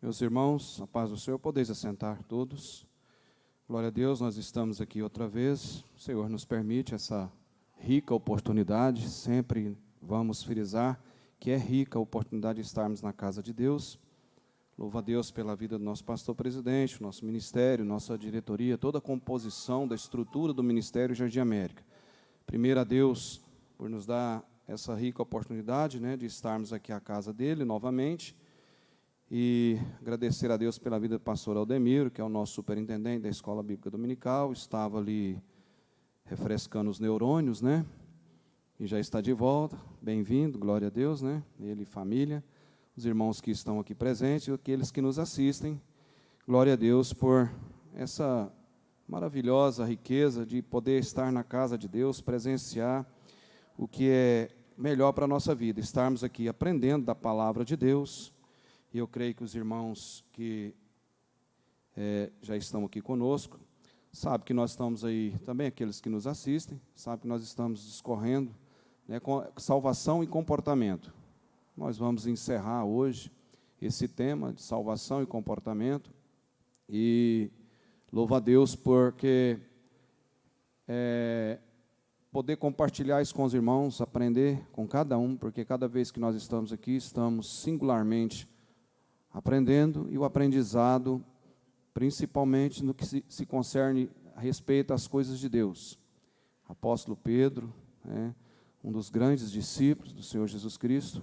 Meus irmãos, a paz do Senhor, podeis assentar todos. Glória a Deus, nós estamos aqui outra vez. O Senhor nos permite essa rica oportunidade, sempre vamos frisar que é rica a oportunidade de estarmos na casa de Deus. Louva a Deus pela vida do nosso pastor presidente, nosso ministério, nossa diretoria, toda a composição da estrutura do Ministério Jardim América. Primeiro a Deus por nos dar essa rica oportunidade, de estarmos aqui à casa dele novamente. E agradecer a Deus pela vida do pastor Aldemiro, que é o nosso superintendente da Escola Bíblica Dominical, estava ali refrescando os neurônios, e já está de volta, bem-vindo, glória a Deus, ele e família, os irmãos que estão aqui presentes e aqueles que nos assistem, glória a Deus por essa maravilhosa riqueza de poder estar na casa de Deus, presenciar o que é melhor para a nossa vida, estarmos aqui aprendendo da palavra de Deus. E eu creio que os irmãos que já estão aqui conosco, sabem que nós estamos aí, também aqueles que nos assistem, sabem que nós estamos discorrendo com salvação e comportamento. Nós vamos encerrar hoje esse tema de salvação e comportamento, e louva a Deus porque poder compartilhar isso com os irmãos, aprender com cada um, porque cada vez que nós estamos aqui, estamos singularmente aprendendo, e o aprendizado, principalmente no que se concerne a respeito às coisas de Deus. Apóstolo Pedro, um dos grandes discípulos do Senhor Jesus Cristo,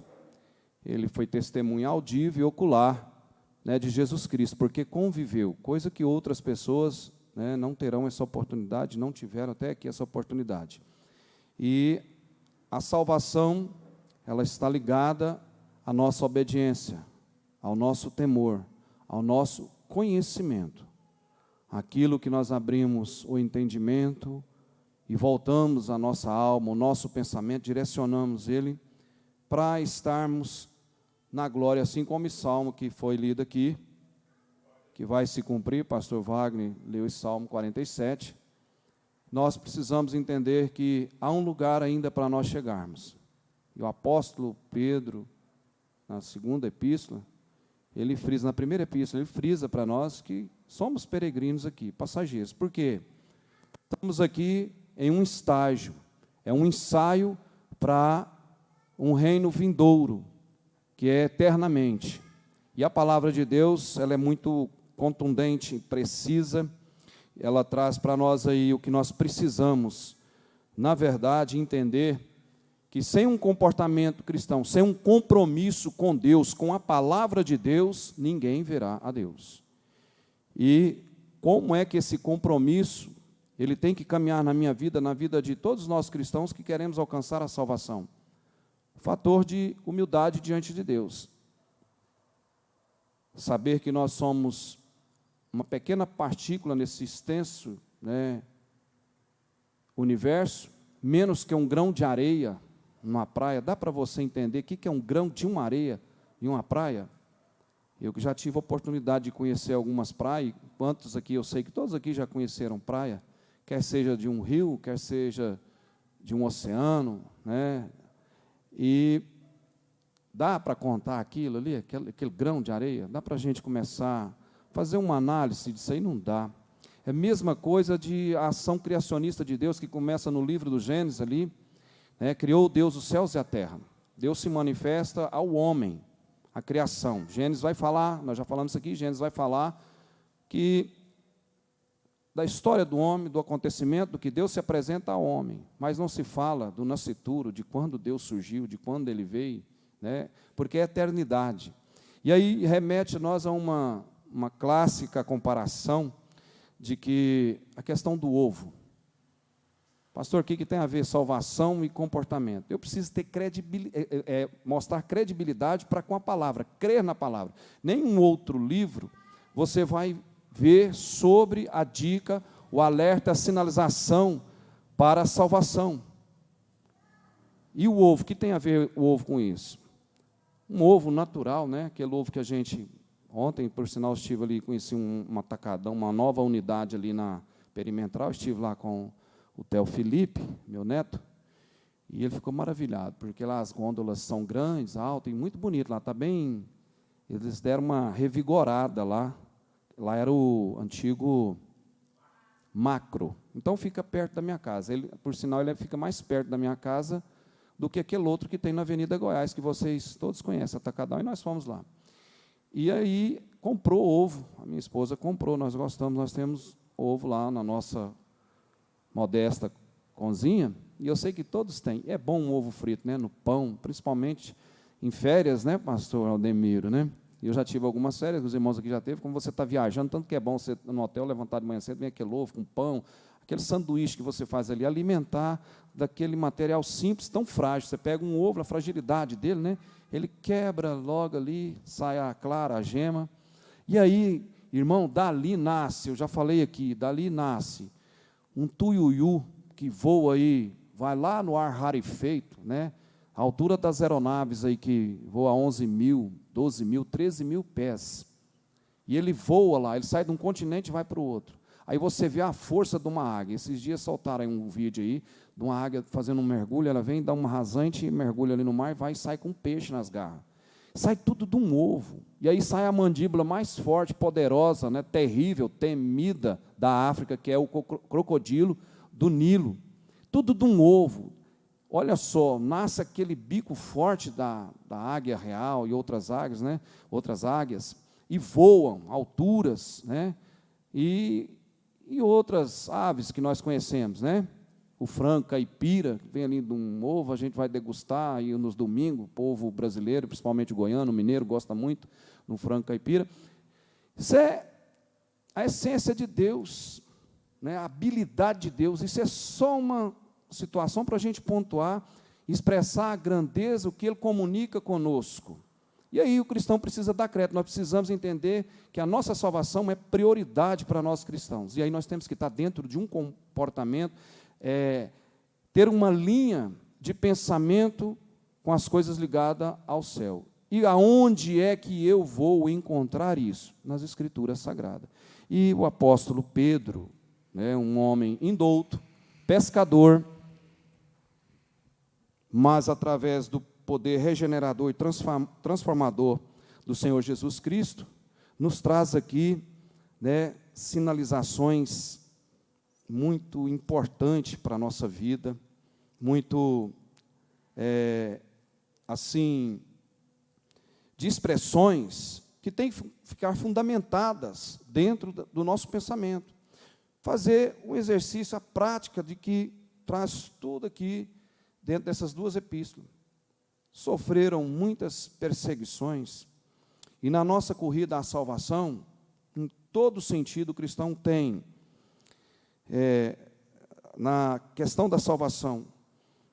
ele foi testemunha audível e ocular de Jesus Cristo, porque conviveu, coisa que outras pessoas não terão essa oportunidade, não tiveram até aqui essa oportunidade. E a salvação, ela está ligada à nossa obediência, ao nosso temor, ao nosso conhecimento, aquilo que nós abrimos o entendimento e voltamos a nossa alma, o nosso pensamento, direcionamos ele para estarmos na glória, assim como o salmo que foi lido aqui, que vai se cumprir, pastor Wagner leu esse Salmo 47, nós precisamos entender que há um lugar ainda para nós chegarmos. E o apóstolo Pedro, na segunda epístola, ele frisa, na primeira epístola, ele frisa para nós que somos peregrinos aqui, passageiros. Por quê? Estamos aqui em um estágio, é um ensaio para um reino vindouro, que é eternamente. E a palavra de Deus, ela é muito contundente, precisa, ela traz para nós aí o que nós precisamos, na verdade, entender que sem um comportamento cristão, sem um compromisso com Deus, com a palavra de Deus, ninguém verá a Deus. E como é que esse compromisso, ele tem que caminhar na minha vida, na vida de todos nós cristãos que queremos alcançar a salvação? O fator de humildade diante de Deus. Saber que nós somos uma pequena partícula nesse extenso universo, menos que um grão de areia numa praia. Dá para você entender o que é um grão de uma areia em uma praia? Eu já tive a oportunidade de conhecer algumas praias, quantos aqui, eu sei que todos aqui já conheceram praia, quer seja de um rio, quer seja de um oceano, e dá para contar aquilo ali, aquele grão de areia? Dá para a gente começar a fazer uma análise disso aí? Não dá. É a mesma coisa de a ação criacionista de Deus, que começa no livro do Gênesis ali, criou Deus os céus e a terra. Deus se manifesta ao homem, a criação. Gênesis vai falar, nós já falamos isso aqui, Gênesis vai falar que da história do homem, do acontecimento, do que Deus se apresenta ao homem, mas não se fala do nascituro, de quando Deus surgiu, de quando ele veio, porque é eternidade. E aí remete nós a uma clássica comparação de que a questão do ovo. Pastor, o que tem a ver salvação e comportamento? Eu preciso ter mostrar credibilidade para com a palavra, crer na palavra. Nenhum outro livro você vai ver sobre a dica, o alerta, a sinalização para a salvação. E o ovo, o que tem a ver o ovo com isso? Um ovo natural, aquele ovo que a gente, ontem, por sinal, estive ali, conheci um atacadão, uma nova unidade ali na Perimetral, estive lá com o Theo Felipe, meu neto, e ele ficou maravilhado, porque lá as gôndolas são grandes, altas, e muito bonito lá, está bem eles deram uma revigorada lá. Lá era o antigo Macro. Então fica perto da minha casa. Ele, por sinal, ele fica mais perto da minha casa do que aquele outro que tem na Avenida Goiás, que vocês todos conhecem, Atacadão, e nós fomos lá. E aí comprou ovo, a minha esposa comprou, nós gostamos, nós temos ovo lá na nossa modesta cozinha, e eu sei que todos têm. É bom um ovo frito, né, no pão, principalmente em férias, né, pastor Aldemiro, né? Eu já tive algumas férias, os irmãos aqui já teve, como você está viajando, tanto que é bom você no hotel levantar de manhã cedo, vem aquele ovo com pão, aquele sanduíche que você faz ali, alimentar daquele material simples, tão frágil. Você pega um ovo, a fragilidade dele, né? Ele quebra logo ali, sai a clara, a gema. E aí, irmão, dali nasce, eu já falei aqui, dali nasce um tuiuiu que voa aí, vai lá no ar rarefeito, né? A altura das aeronaves aí que voa a 11 mil, 12 mil, 13 mil pés. E ele voa lá, ele sai de um continente e vai para o outro. Aí você vê a força de uma águia. Esses dias soltaram aí um vídeo aí, de uma águia fazendo um mergulho, ela vem, dá uma rasante, mergulha ali no mar, vai e sai com um peixe nas garras. Sai tudo de um ovo. E aí sai a mandíbula mais forte, poderosa, né, terrível, temida da África, que é o crocodilo do Nilo. Tudo de um ovo. Olha só, nasce aquele bico forte da águia real e outras águias, né? Outras águias, e voam alturas, né? E outras aves que nós conhecemos, né? O frango caipira, que vem ali de um ovo, a gente vai degustar aí nos domingos, o povo brasileiro, principalmente o goiano, o mineiro, gosta muito do frango caipira. Isso é a essência de Deus, né? A habilidade de Deus. Isso é só uma situação para a gente pontuar, expressar a grandeza, o que Ele comunica conosco. E aí o cristão precisa dar crédito, nós precisamos entender que a nossa salvação é prioridade para nós cristãos. E aí nós temos que estar dentro de um comportamento, ter uma linha de pensamento com as coisas ligadas ao céu. E aonde é que eu vou encontrar isso? Nas Escrituras Sagradas. E o apóstolo Pedro, né, um homem indouto, pescador, mas através do poder regenerador e transformador do Senhor Jesus Cristo, nos traz aqui, né, sinalizações muito importantes para a nossa vida, muito, assim, de expressões que têm que ficar fundamentadas dentro do nosso pensamento. Fazer um exercício, a prática de que traz tudo aqui dentro dessas duas epístolas. Sofreram muitas perseguições, e na nossa corrida à salvação, em todo sentido, o cristão tem, na questão da salvação,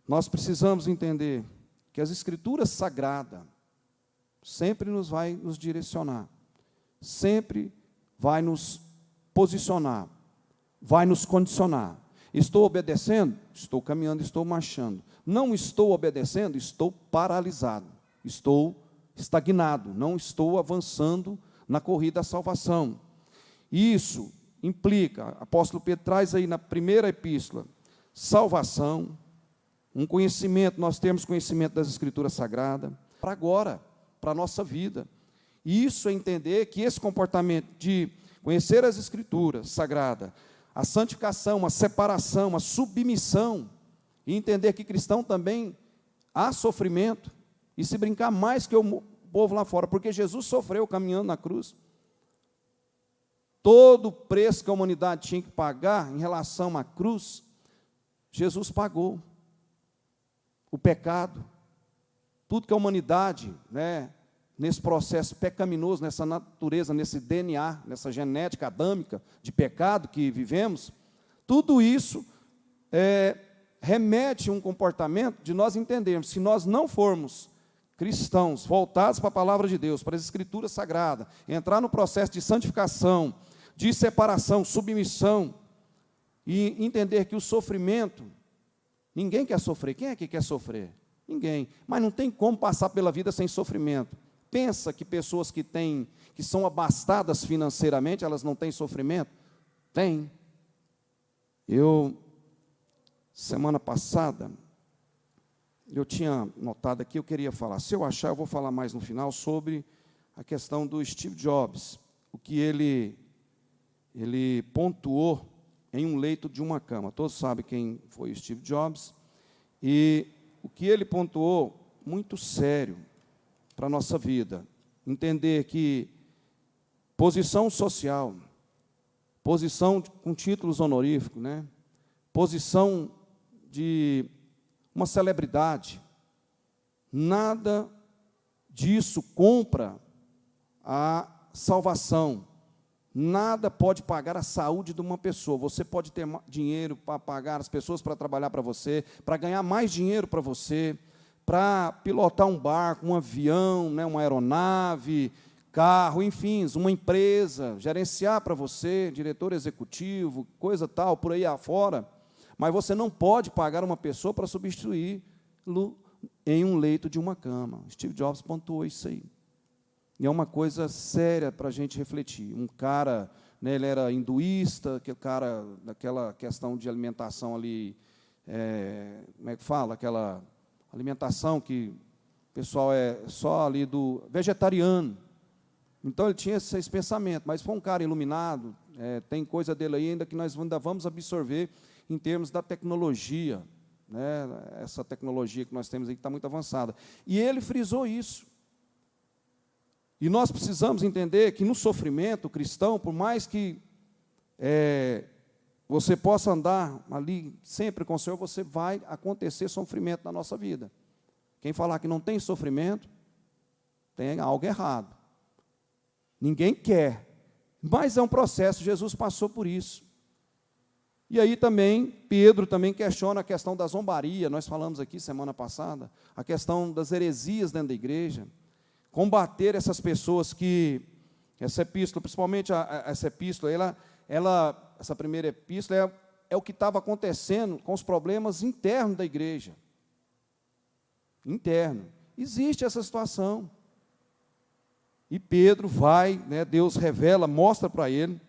nós precisamos entender que as Escrituras Sagradas sempre vai nos direcionar, sempre vai nos posicionar, vai nos condicionar. Estou obedecendo? Estou caminhando, estou marchando. Não estou obedecendo? Estou paralisado, estou estagnado, não estou avançando na corrida à salvação. Isso implica, o apóstolo Pedro traz aí na primeira epístola, salvação, um conhecimento, nós temos conhecimento das Escrituras Sagradas, para agora, para a nossa vida. E isso é entender que esse comportamento de conhecer as Escrituras Sagradas, a santificação, a separação, a submissão, e entender que cristão também há sofrimento, e se brincar mais que o povo lá fora, porque Jesus sofreu caminhando na cruz. Todo o preço que a humanidade tinha que pagar em relação à cruz, Jesus pagou. O pecado, tudo que a humanidade, né, nesse processo pecaminoso, nessa natureza, nesse DNA, nessa genética adâmica de pecado que vivemos, tudo isso remete a um comportamento de nós entendermos, se nós não formos cristãos voltados para a palavra de Deus, para as Escrituras Sagradas, entrar no processo de santificação, de separação, submissão, e entender que o sofrimento, ninguém quer sofrer. Quem é que quer sofrer? Ninguém. Mas não tem como passar pela vida sem sofrimento. Pensa que pessoas que são abastadas financeiramente, elas não têm sofrimento? Tem. Semana passada, eu tinha notado aqui, eu queria falar, se eu achar, eu vou falar mais no final, sobre a questão do Steve Jobs, o que ele pontuou em um leito de uma cama. Todos sabem quem foi o Steve Jobs, e o que ele pontuou, muito sério para a nossa vida. Entender que posição social, posição com títulos honoríficos, né? Posição de uma celebridade, nada disso compra a salvação. Nada pode pagar a saúde de uma pessoa. Você pode ter dinheiro para pagar as pessoas para trabalhar para você, para ganhar mais dinheiro para você, para pilotar um barco, um avião, né, uma aeronave, carro, enfim, uma empresa, gerenciar para você, diretor executivo, coisa tal, por aí afora. Mas você não pode pagar uma pessoa para substituí-lo em um leito de uma cama. Steve Jobs pontuou isso aí. E é uma coisa séria para a gente refletir. Um cara, né, ele era hinduísta, aquele cara daquela questão de alimentação ali, como é que fala? Aquela alimentação que o pessoal é só ali do vegetariano. Então ele tinha esse pensamento, mas foi um cara iluminado, tem coisa dele aí ainda que nós ainda vamos absorver em termos da tecnologia, né, essa tecnologia que nós temos aí que está muito avançada. E ele frisou isso. E nós precisamos entender que no sofrimento cristão, por mais que você possa andar ali sempre com o Senhor, você vai acontecer sofrimento na nossa vida. Quem falar que não tem sofrimento, tem algo errado. Ninguém quer, mas é um processo, Jesus passou por isso. E aí também, Pedro também questiona a questão da zombaria, nós falamos aqui semana passada, a questão das heresias dentro da igreja, combater essas pessoas que, essa epístola, principalmente essa epístola, essa primeira epístola é o que estava acontecendo com os problemas internos da igreja. Interno. Existe essa situação. E Pedro vai, né, Deus revela, mostra para ele,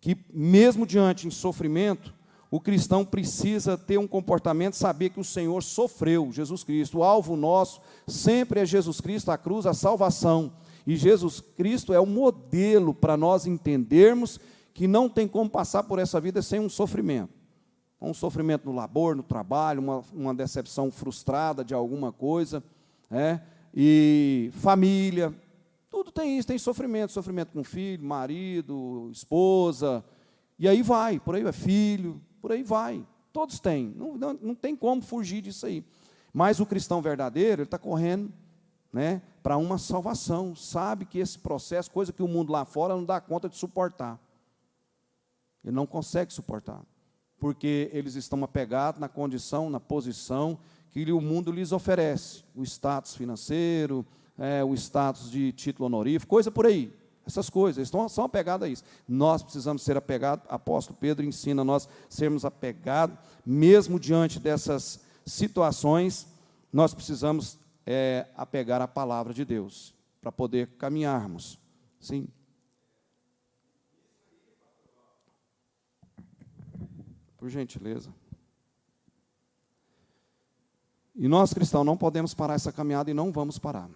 que mesmo diante de sofrimento, o cristão precisa ter um comportamento, saber que o Senhor sofreu, Jesus Cristo. O alvo nosso sempre é Jesus Cristo, a cruz, a salvação. E Jesus Cristo é o modelo para nós entendermos que não tem como passar por essa vida sem um sofrimento. Um sofrimento no labor, no trabalho, uma decepção frustrada de alguma coisa, e família, tudo tem isso, tem sofrimento com filho, marido, esposa, e aí vai, por aí vai, filho, por aí vai, todos têm, não tem como fugir disso aí. Mas o cristão verdadeiro, ele está correndo, né, para uma salvação, sabe que esse processo, coisa que o mundo lá fora não dá conta de suportar, ele não consegue suportar, porque eles estão apegados na condição, na posição que o mundo lhes oferece, o status financeiro, o status de título honorífico, coisa por aí. Essas coisas, eles são apegados a isso. Nós precisamos ser apegados, apóstolo Pedro ensina nós sermos apegados, mesmo diante dessas situações, nós precisamos apegar a palavra de Deus, para poder caminharmos. Sim. Por gentileza. E nós, cristãos, não podemos parar essa caminhada e não vamos parar.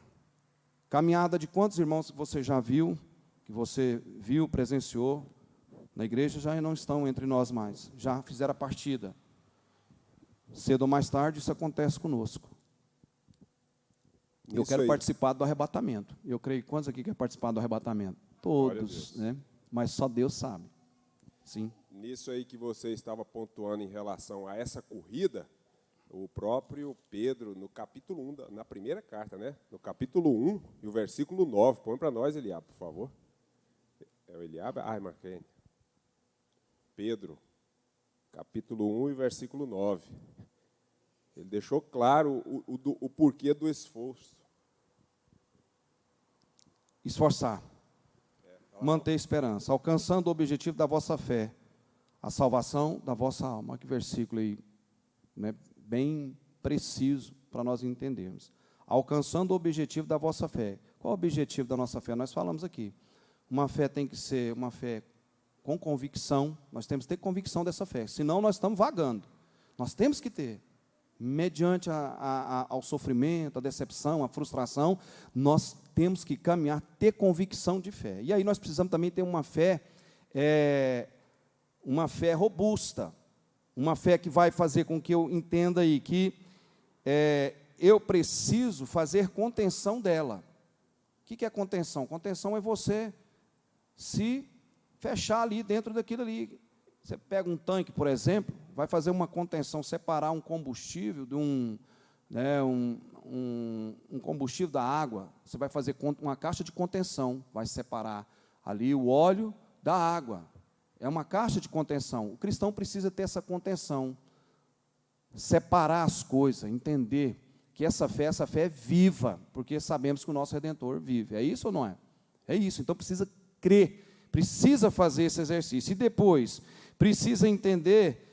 Caminhada de quantos irmãos você já viu, que você viu, presenciou, na igreja já não estão entre nós mais, já fizeram a partida. Cedo ou mais tarde isso acontece conosco. Eu quero participar do arrebatamento. Eu creio, quantos aqui querem participar do arrebatamento? Todos, né? Mas só Deus sabe. Sim. Nisso aí que você estava pontuando em relação a essa corrida, o próprio Pedro, no capítulo 1, na primeira carta, né? No capítulo 1 e o versículo 9, põe para nós, Eliabe, por favor. É o Eliabe? Marquei. Pedro, capítulo 1 e versículo 9. Ele deixou claro o porquê do esforço. Esforçar. Manter a esperança, alcançando o objetivo da vossa fé, a salvação da vossa alma. Olha que versículo aí, né? Bem preciso para nós entendermos. Alcançando o objetivo da vossa fé. Qual é o objetivo da nossa fé? Nós falamos aqui. Uma fé tem que ser uma fé com convicção. Nós temos que ter convicção dessa fé. Senão nós estamos vagando. Nós temos que ter. mediante ao sofrimento, a decepção, a frustração, nós temos que caminhar, ter convicção de fé. E aí nós precisamos também ter uma fé robusta, uma fé que vai fazer com que eu entenda aí que eu preciso fazer contenção dela. O que é contenção? Contenção é você se fechar ali dentro daquilo ali. Você pega um tanque, por exemplo, vai fazer uma contenção, separar um combustível de um combustível da água. Você vai fazer uma caixa de contenção, vai separar ali o óleo da água. É uma caixa de contenção. O cristão precisa ter essa contenção, separar as coisas, entender que essa fé é viva, porque sabemos que o nosso Redentor vive. É isso ou não é? É isso. Então precisa crer, precisa fazer esse exercício. E depois precisa entender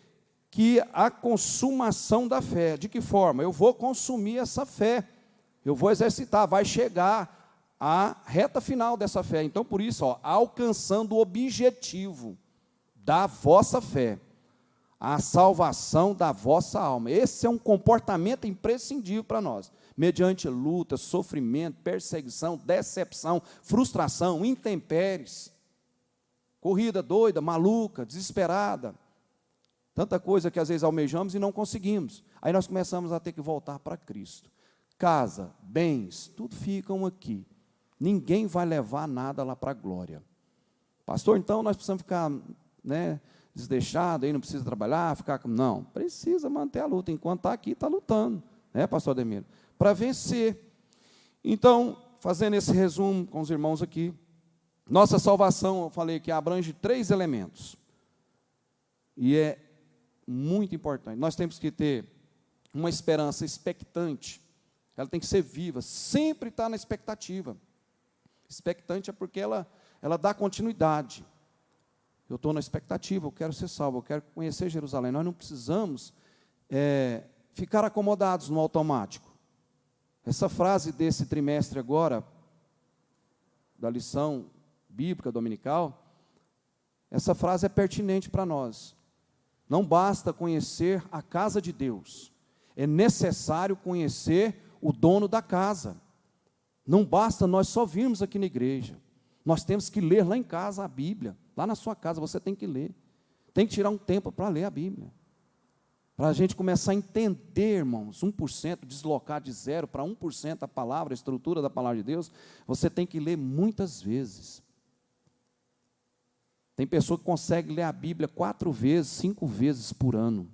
que a consumação da fé, de que forma? Eu vou consumir essa fé, eu vou exercitar, vai chegar a reta final dessa fé. Então, por isso, alcançando o objetivo da vossa fé, a salvação da vossa alma. Esse é um comportamento imprescindível para nós, mediante luta, sofrimento, perseguição, decepção, frustração, intempéries, corrida doida, maluca, desesperada, tanta coisa que às vezes almejamos e não conseguimos. Aí nós começamos a ter que voltar para Cristo. Casa, bens, tudo ficam aqui. Ninguém vai levar nada lá para a glória. Pastor, então nós precisamos ficar, desleixado, aí não precisa trabalhar, não, precisa manter a luta. Enquanto está aqui, está lutando, pastor Ademir? Para vencer. Então, fazendo esse resumo com os irmãos aqui, nossa salvação, eu falei que abrange 3 elementos. E é muito importante. Nós temos que ter uma esperança expectante. Ela tem que ser viva, sempre está na expectativa. Expectante é porque ela dá continuidade. Eu estou na expectativa, eu quero ser salvo, eu quero conhecer Jerusalém. Nós não precisamos ficar acomodados no automático. Essa frase desse trimestre agora, da lição bíblica dominical, essa frase é pertinente para nós. Não basta conhecer a casa de Deus, é necessário conhecer o dono da casa. Não basta nós só virmos aqui na igreja, nós temos que ler lá em casa a Bíblia, lá na sua casa você tem que ler, tem que tirar um tempo para ler a Bíblia, para a gente começar a entender, irmãos, 1%, deslocar de 0 para 1% a palavra, a estrutura da palavra de Deus, você tem que ler muitas vezes. Tem pessoa que consegue ler a Bíblia 4 vezes, 5 vezes por ano.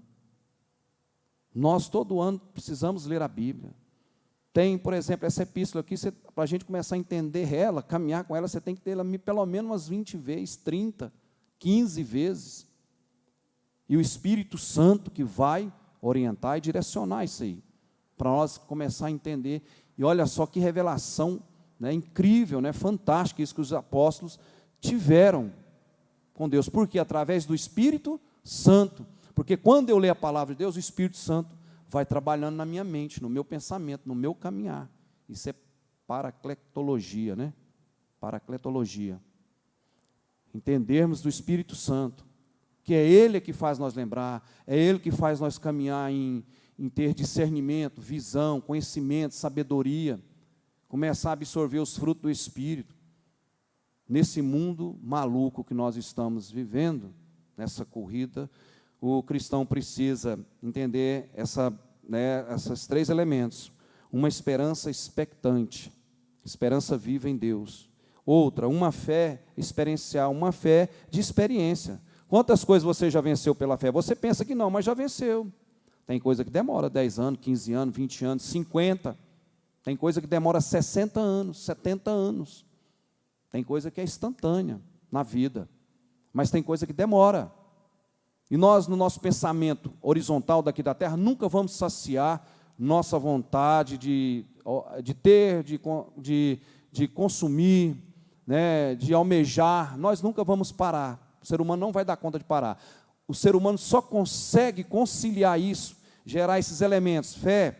Nós, todo ano, precisamos ler a Bíblia. Tem, por exemplo, essa epístola aqui, para a gente começar a entender ela, caminhar com ela, você tem que ter ela pelo menos umas 20 vezes, 30, 15 vezes. E o Espírito Santo que vai orientar e direcionar isso aí, para nós começar a entender. E olha só que revelação, incrível, fantástica, isso que os apóstolos tiveram com Deus. Por quê? Através do Espírito Santo. Porque quando eu leio a palavra de Deus, o Espírito Santo vai trabalhando na minha mente, no meu pensamento, no meu caminhar. Isso é paracletologia, Paracletologia. Entendermos do Espírito Santo, que é Ele que faz nós lembrar, é Ele que faz nós caminhar em ter discernimento, visão, conhecimento, sabedoria, começar a absorver os frutos do Espírito. Nesse mundo maluco que nós estamos vivendo, nessa corrida, o cristão precisa entender esses 3 elementos. Uma esperança expectante, esperança viva em Deus. Outra, uma fé experiencial, uma fé de experiência. Quantas coisas você já venceu pela fé? Você pensa que não, mas já venceu. Tem coisa que demora 10 anos, 15 anos, 20 anos, 50. Tem coisa que demora 60 anos, 70 anos. Tem coisa que é instantânea na vida, mas tem coisa que demora. E nós, no nosso pensamento horizontal daqui da terra, nunca vamos saciar nossa vontade de ter, de consumir, de almejar. Nós nunca vamos parar. O ser humano não vai dar conta de parar. O ser humano só consegue conciliar isso, gerar esses elementos, fé,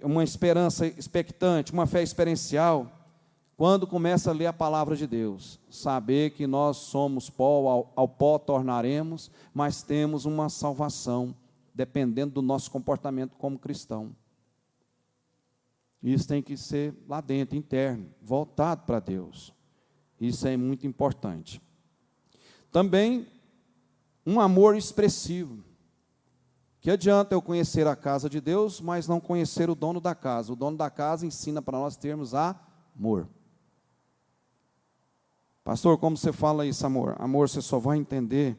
uma esperança expectante, uma fé experiencial, quando começa a ler a palavra de Deus, saber que nós somos pó, ao pó tornaremos, mas temos uma salvação dependendo do nosso comportamento como cristão. Isso tem que ser lá dentro, interno, voltado para Deus. Isso é muito importante. Também, um amor expressivo. Que adianta eu conhecer a casa de Deus, mas não conhecer o dono da casa? O dono da casa ensina para nós termos amor. Pastor, como você fala isso, amor? Amor, você só vai entender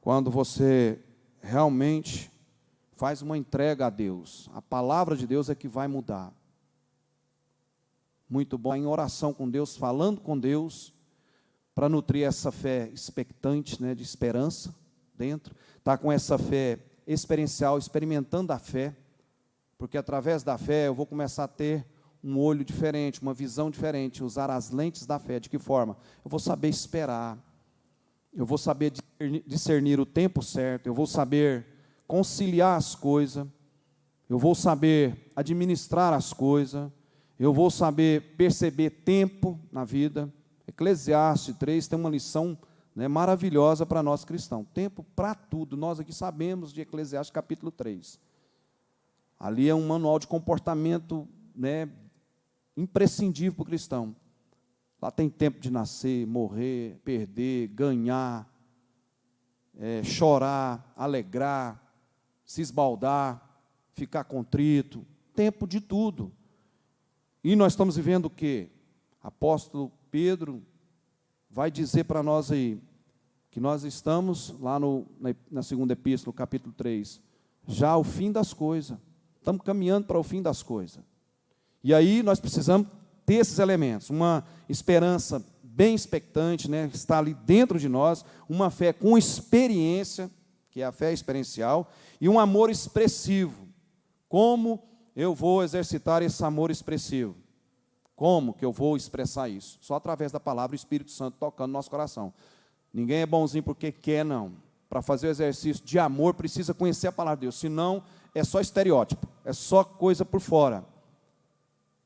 quando você realmente faz uma entrega a Deus. A palavra de Deus é que vai mudar. Muito bom, em oração com Deus, falando com Deus, para nutrir essa fé expectante, né, de esperança dentro. Está com essa fé experiencial, experimentando a fé, porque através da fé eu vou começar a ter um olho diferente, uma visão diferente, usar as lentes da fé. De que forma? Eu vou saber esperar, eu vou saber discernir o tempo certo, eu vou saber conciliar as coisas, eu vou saber administrar as coisas, eu vou saber perceber tempo na vida. Eclesiastes 3 tem uma lição, né, maravilhosa para nós cristãos. Tempo para tudo. Nós aqui sabemos de Eclesiastes capítulo 3. Ali é um manual de comportamento, né, imprescindível para o cristão. Lá tem tempo de nascer, morrer, perder, ganhar, chorar, alegrar, se esbaldar, ficar contrito. Tempo de tudo. E nós estamos vivendo o quê? Apóstolo Pedro vai dizer para nós aí, que nós estamos lá na segunda epístola, capítulo 3, já ao fim das coisas. Estamos caminhando para o fim das coisas. E aí nós precisamos ter esses elementos, uma esperança bem expectante, né, está ali dentro de nós, uma fé com experiência, que é a fé experiencial, e um amor expressivo. Como eu vou exercitar esse amor expressivo? Como que eu vou expressar isso? Só através da palavra, o Espírito Santo tocando no nosso coração. Ninguém é bonzinho porque quer, não. Para fazer o exercício de amor, precisa conhecer a palavra de Deus, senão é só estereótipo, é só coisa por fora.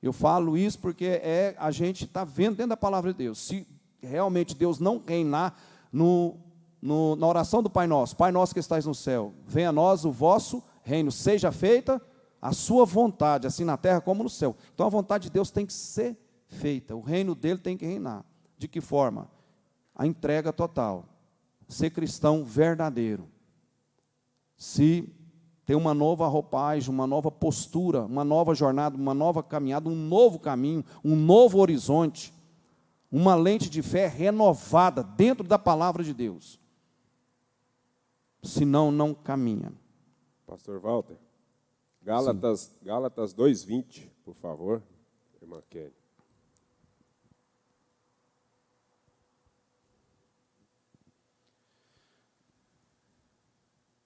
Eu falo isso porque a gente está vendo dentro da palavra de Deus. Se realmente Deus não reinar na oração do Pai Nosso que estais no céu, venha a nós o vosso reino, seja feita a sua vontade, assim na terra como no céu. Então a vontade de Deus tem que ser feita, o reino dele tem que reinar. De que forma? A entrega total, ser cristão verdadeiro, se ter uma nova roupagem, uma nova postura, uma nova jornada, uma nova caminhada, um novo caminho, um novo horizonte, uma lente de fé renovada dentro da palavra de Deus. Senão, não caminha. Pastor Walter, Gálatas 2:20, por favor, irmã Kelly.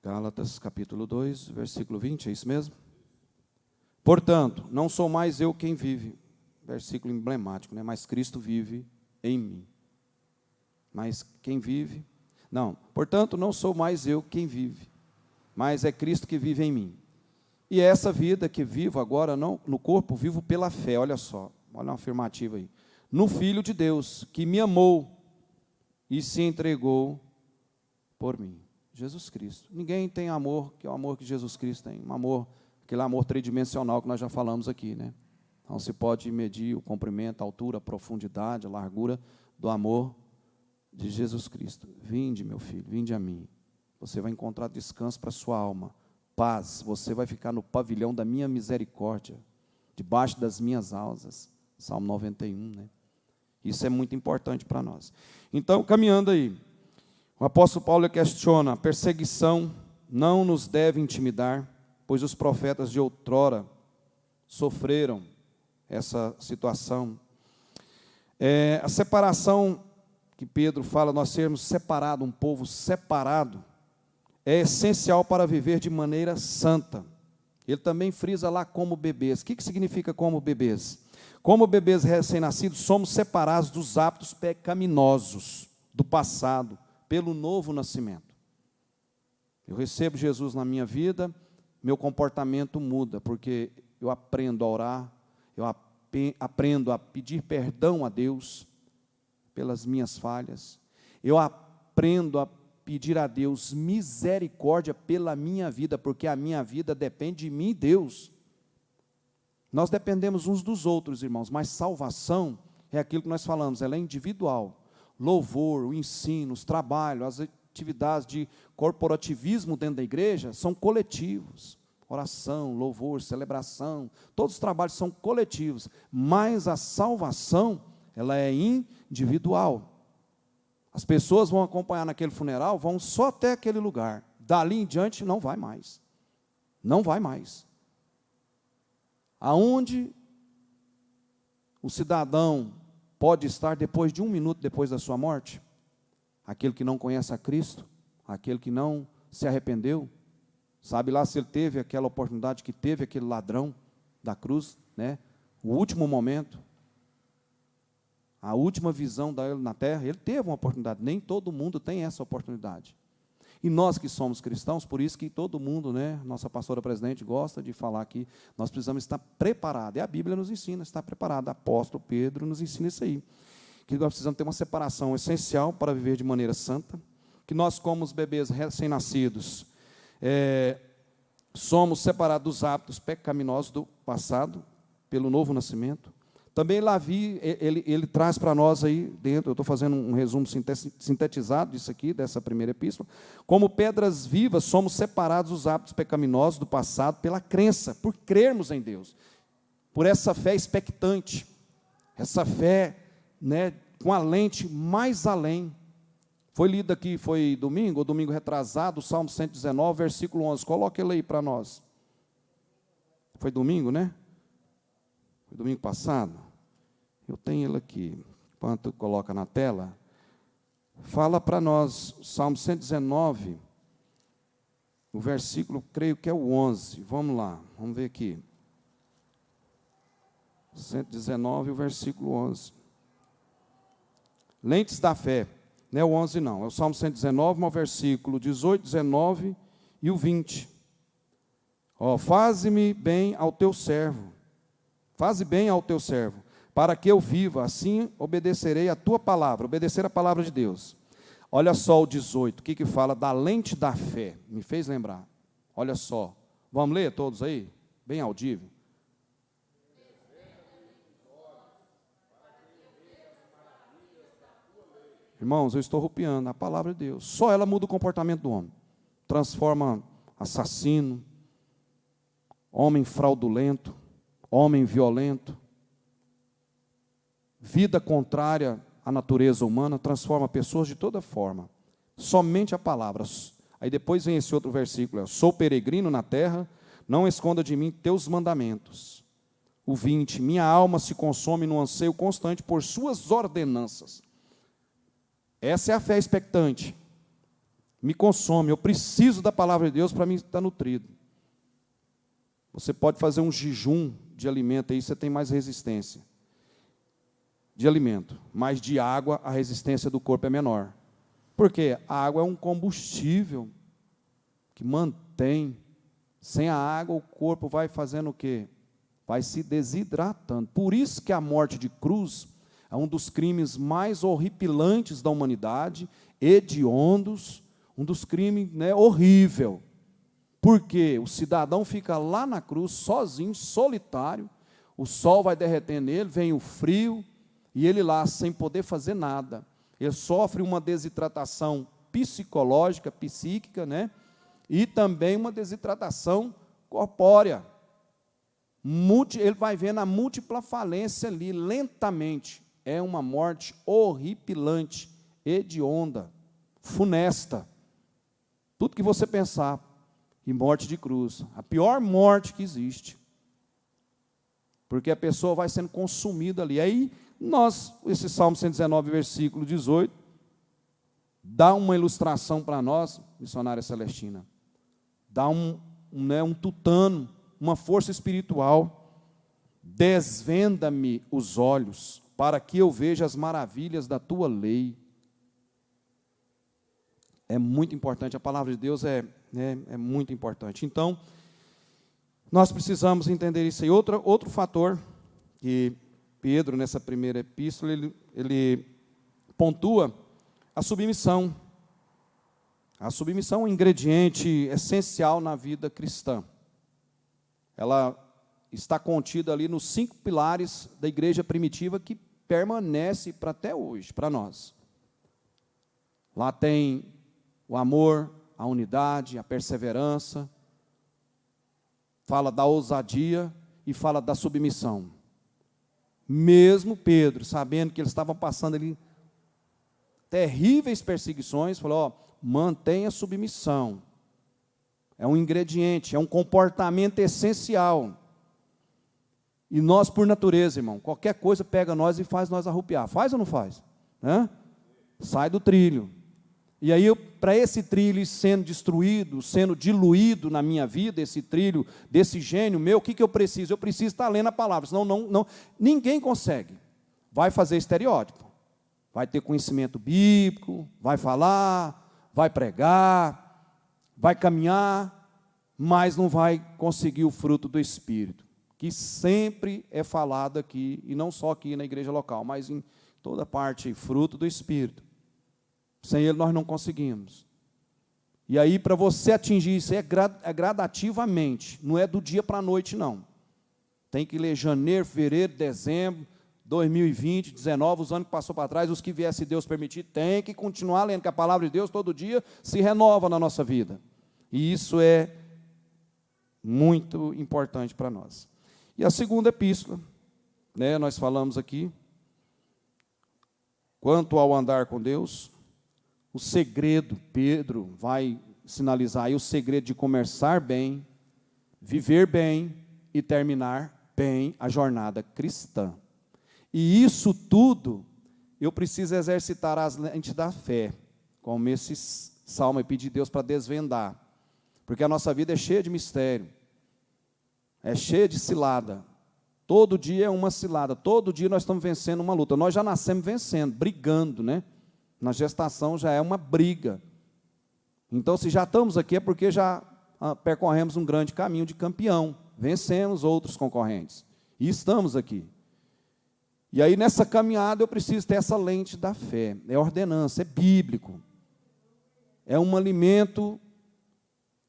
Gálatas capítulo 2, versículo 20, é isso mesmo? Portanto, não sou mais eu quem vive, versículo emblemático, né? Mas Cristo vive em mim. Mas quem vive? Não, portanto, não sou mais eu quem vive, mas é Cristo que vive em mim. E essa vida que vivo agora, não, no corpo, vivo pela fé, olha só, olha uma afirmativa aí. No Filho de Deus, que me amou e se entregou por mim. Jesus Cristo. Ninguém tem amor que é o amor que Jesus Cristo tem. Um amor, aquele amor tridimensional que nós já falamos aqui, né? Não se pode medir o comprimento, a altura, a profundidade, a largura do amor de Jesus Cristo. Vinde, meu filho, vinde a mim. Você vai encontrar descanso para a sua alma, paz. Você vai ficar no pavilhão da minha misericórdia, debaixo das minhas asas. Salmo 91, né? Isso é muito importante para nós. Então, caminhando aí, o apóstolo Paulo questiona: a perseguição não nos deve intimidar, pois os profetas de outrora sofreram essa situação. A separação que Pedro fala, nós sermos separados, um povo separado, é essencial para viver de maneira santa. Ele também frisa lá como bebês. O que significa como bebês? Como bebês recém-nascidos, somos separados dos hábitos pecaminosos do passado, pelo novo nascimento. Eu recebo Jesus na minha vida, meu comportamento muda, porque eu aprendo a orar, eu aprendo a pedir perdão a Deus pelas minhas falhas, eu aprendo a pedir a Deus misericórdia pela minha vida, porque a minha vida depende de mim e Deus. Nós dependemos uns dos outros, irmãos, mas salvação é aquilo que nós falamos, ela é individual. Louvor, o ensino, os trabalhos, as atividades de corporativismo dentro da igreja são coletivos. Oração, louvor, celebração, todos os trabalhos são coletivos, mas a salvação, ela é individual. As pessoas vão acompanhar naquele funeral, vão só até aquele lugar, dali em diante não vai mais, não vai mais. Aonde o cidadão pode estar depois de 1 minuto depois da sua morte? Aquele que não conhece a Cristo, aquele que não se arrependeu, sabe lá se ele teve aquela oportunidade que teve aquele ladrão da cruz, né? O último momento, a última visão dele na terra, ele teve uma oportunidade, nem todo mundo tem essa oportunidade. E nós que somos cristãos, por isso que todo mundo, né, nossa pastora presidente gosta de falar que nós precisamos estar preparados, e a Bíblia nos ensina a estar preparado, o apóstolo Pedro nos ensina isso aí, que nós precisamos ter uma separação essencial para viver de maneira santa, que nós como os bebês recém-nascidos, somos separados dos hábitos pecaminosos do passado, pelo novo nascimento. Também Lavi, ele traz para nós aí dentro, eu estou fazendo um resumo sintetizado disso aqui, dessa primeira epístola, como pedras vivas, somos separados dos hábitos pecaminosos do passado pela crença, por crermos em Deus, por essa fé expectante, essa fé, né, com a lente mais além. Foi lido aqui, foi domingo, ou domingo retrasado, o Salmo 119, versículo 11. Coloque ele aí para nós. Foi domingo, né? Foi domingo passado. Eu tenho ele aqui. Enquanto coloca na tela. Fala para nós, o Salmo 119, o versículo, creio que é o 11. Vamos lá, vamos ver aqui. 119, o versículo 11. Lentes da fé. Não é o 11 não, é o Salmo 119, o versículo 18, 19 e o 20. Faze-me bem ao teu servo, faze bem ao teu servo, para que eu viva, assim obedecerei a tua palavra, obedecer a palavra de Deus. Olha só o 18, o que fala da lente da fé, me fez lembrar. Olha só, vamos ler todos aí? Bem audível. Irmãos, eu estou rupiando a palavra de Deus. Só ela muda o comportamento do homem. Transforma assassino, homem fraudulento, homem violento. Vida contrária à natureza humana, transforma pessoas de toda forma. Somente a palavra. Aí depois vem esse outro versículo. Sou peregrino na terra, não esconda de mim teus mandamentos. O 20. Minha alma se consome no anseio constante por suas ordenanças. Essa é a fé expectante. Me consome, eu preciso da palavra de Deus para mim estar nutrido. Você pode fazer um jejum de alimento, aí você tem mais resistência de alimento, mas de água a resistência do corpo é menor. Por quê? A água é um combustível que mantém. Sem a água o corpo vai fazendo o quê? Vai se desidratando. Por isso que a morte de cruz é um dos crimes mais horripilantes da humanidade, hediondos, um dos crimes, né, horrível. Porque o cidadão fica lá na cruz, sozinho, solitário, o sol vai derreter nele, vem o frio, e ele lá, sem poder fazer nada. Ele sofre uma desidratação psicológica, psíquica, né, e também uma desidratação corpórea. Ele vai vendo a múltipla falência ali, lentamente. É uma morte horripilante, hedionda, funesta. Tudo que você pensar em morte de cruz, a pior morte que existe. Porque a pessoa vai sendo consumida ali. Aí, esse Salmo 119, versículo 18, dá uma ilustração para nós, missionária Celestina. Dá um tutano, uma força espiritual. Desvenda-me os olhos, para que eu veja as maravilhas da tua lei. É muito importante, a palavra de Deus é muito importante. Então, nós precisamos entender isso aí. Outro fator que Pedro, nessa primeira epístola, ele pontua a submissão. A submissão é um ingrediente essencial na vida cristã. Ela está contida ali nos 5 pilares da igreja primitiva que permanece para até hoje, para nós. Lá tem o amor, a unidade, a perseverança, fala da ousadia e fala da submissão. Mesmo Pedro, sabendo que eles estavam passando ali terríveis perseguições, falou, ó, mantenha a submissão. É um ingrediente, é um comportamento essencial. E nós, por natureza, irmão, qualquer coisa pega nós e faz nós arrupiar. Faz ou não faz? Sai do trilho. E aí, para esse trilho sendo destruído, sendo diluído na minha vida, esse trilho desse gênio meu, o que eu preciso? Eu preciso estar lendo a palavra, senão ninguém consegue. Vai fazer estereótipo, vai ter conhecimento bíblico, vai falar, vai pregar, vai caminhar, mas não vai conseguir o fruto do Espírito, que sempre é falado aqui, e não só aqui na igreja local, mas em toda parte, fruto do Espírito. Sem ele nós não conseguimos. E aí, para você atingir isso, é gradativamente, não é do dia para a noite, não. Tem que ler janeiro, fevereiro, dezembro, 2020, 19, os anos que passou para trás, os que vier, se Deus permitir, tem que continuar lendo, que a palavra de Deus todo dia se renova na nossa vida. E isso é muito importante para nós. E a segunda epístola, nós falamos aqui, quanto ao andar com Deus, o segredo, Pedro vai sinalizar aí o segredo de começar bem, viver bem e terminar bem a jornada cristã. E isso tudo eu preciso exercitar as lentes da fé, como esse salmo e pedir a Deus para desvendar, porque a nossa vida é cheia de mistério, é cheia de cilada. Todo dia é uma cilada, todo dia nós estamos vencendo uma luta. Nós já nascemos vencendo, brigando, Na gestação já é uma briga. Então, se já estamos aqui, é porque já percorremos um grande caminho de campeão. Vencemos outros concorrentes. E estamos aqui. E aí, nessa caminhada, eu preciso ter essa lente da fé. É ordenança, é bíblico. É um alimento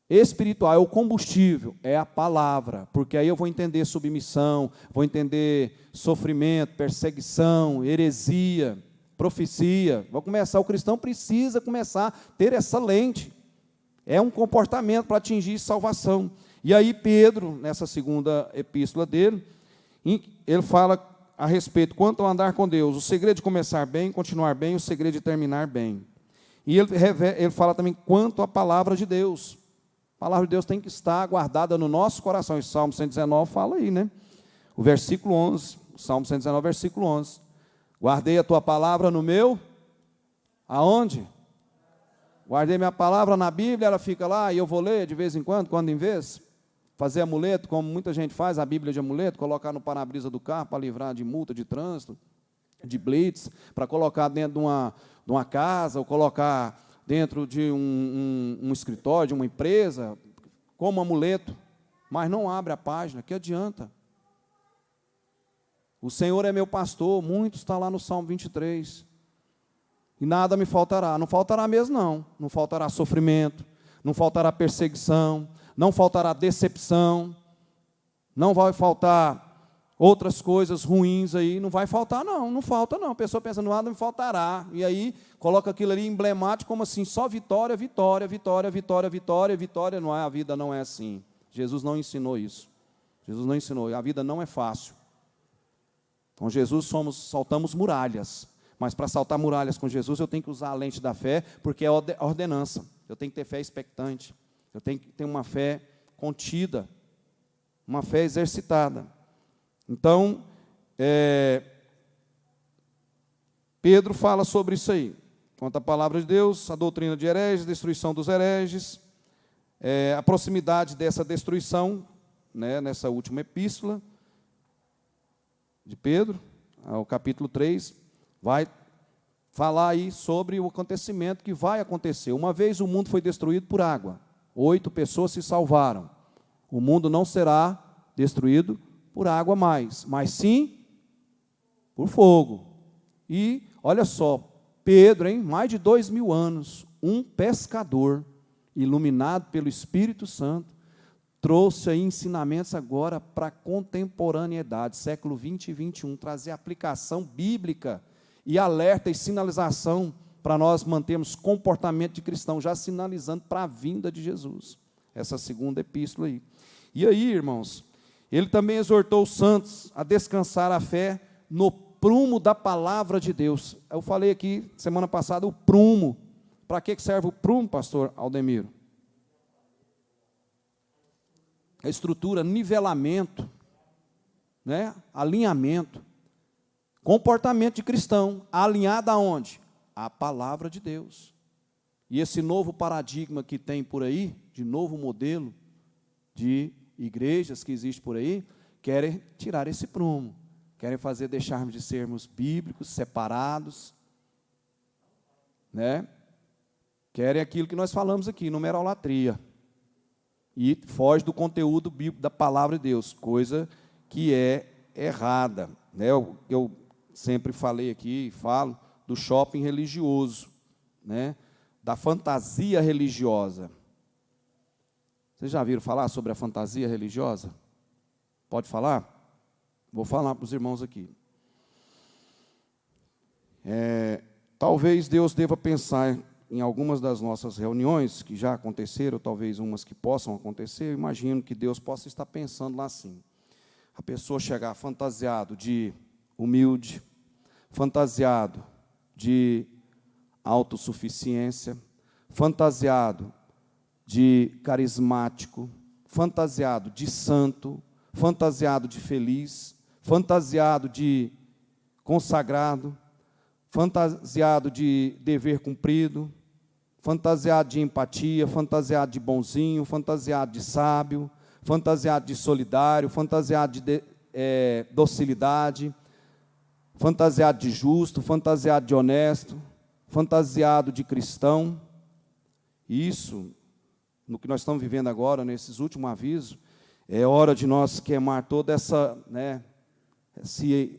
espiritual, é o combustível, é a palavra. Porque aí eu vou entender submissão, vou entender sofrimento, perseguição, heresia, profecia. O cristão precisa começar a ter essa lente. É um comportamento para atingir salvação. E aí Pedro, nessa segunda epístola dele, ele fala a respeito, quanto ao andar com Deus, o segredo de começar bem, continuar bem, o segredo de terminar bem. E ele fala também quanto à palavra de Deus. A palavra de Deus tem que estar guardada no nosso coração. E Salmo 119 fala aí, O versículo 11, Salmo 119, versículo 11. Guardei a tua palavra no meu, aonde? Guardei minha palavra na Bíblia, ela fica lá, e eu vou ler de vez em quando em vez. Fazer amuleto, como muita gente faz, a Bíblia de amuleto, colocar no para-brisa do carro para livrar de multa de trânsito, de blitz, para colocar dentro de uma casa, ou colocar dentro de um escritório, de uma empresa, como amuleto, mas não abre a página, que adianta? O Senhor é meu pastor, muito está lá no Salmo 23. E nada me faltará. Não faltará mesmo, não. Não faltará sofrimento, não faltará perseguição, não faltará decepção, não vai faltar outras coisas ruins aí, não vai faltar, não falta, não. A pessoa pensa, nada me faltará. E aí, coloca aquilo ali emblemático, como assim, só vitória, vitória, vitória, vitória, vitória, vitória. Não é, a vida não é assim. Jesus não ensinou isso. Jesus não ensinou. A vida não é fácil. Com Jesus saltamos muralhas, mas para saltar muralhas com Jesus eu tenho que usar a lente da fé, porque é ordenança. Eu tenho que ter fé expectante, eu tenho que ter uma fé contida, uma fé exercitada. Então, Pedro fala sobre isso aí, quanto à palavra de Deus, a doutrina de hereges, destruição dos hereges, a proximidade dessa destruição, nessa última epístola de Pedro, ao capítulo 3, vai falar aí sobre o acontecimento que vai acontecer. Uma vez o mundo foi destruído por água, 8 pessoas se salvaram. O mundo não será destruído por água mais, mas sim por fogo. E, olha só, Pedro, hein, mais de 2000 anos, um pescador, iluminado pelo Espírito Santo, trouxe aí ensinamentos agora para a contemporaneidade, século 20 e 21, trazer aplicação bíblica e alerta e sinalização para nós mantermos comportamento de cristão, já sinalizando para a vinda de Jesus. Essa segunda epístola aí. E aí, irmãos, ele também exortou os santos a descansar a fé no prumo da palavra de Deus. Eu falei aqui, semana passada, o prumo. Para que serve o prumo, pastor Aldemiro? A estrutura, nivelamento, né? Alinhamento. Comportamento de cristão, alinhado aonde? A palavra de Deus. E esse novo paradigma que tem por aí, de novo modelo de igrejas que existe por aí, querem tirar esse prumo, querem deixarmos de sermos bíblicos, separados, né? Querem aquilo que nós falamos aqui, numerolatria, e foge do conteúdo bíblico da palavra de Deus, coisa que é errada, né? Eu sempre falei aqui e falo do shopping religioso, né? Da fantasia religiosa. Vocês já viram falar sobre a fantasia religiosa? Pode falar? Vou falar para os irmãos aqui. Talvez Deus deva pensar em algumas das nossas reuniões, que já aconteceram, talvez umas que possam acontecer, eu imagino que Deus possa estar pensando lá assim. A pessoa chegar fantasiado de humilde, fantasiado de autossuficiência, fantasiado de carismático, fantasiado de santo, fantasiado de feliz, fantasiado de consagrado, fantasiado de dever cumprido, fantasiado de empatia, fantasiado de bonzinho, fantasiado de sábio, fantasiado de solidário, fantasiado de docilidade, fantasiado de justo, fantasiado de honesto, fantasiado de cristão. Isso, no que nós estamos vivendo agora, nesses últimos avisos, é hora de nós queimar toda essa, né?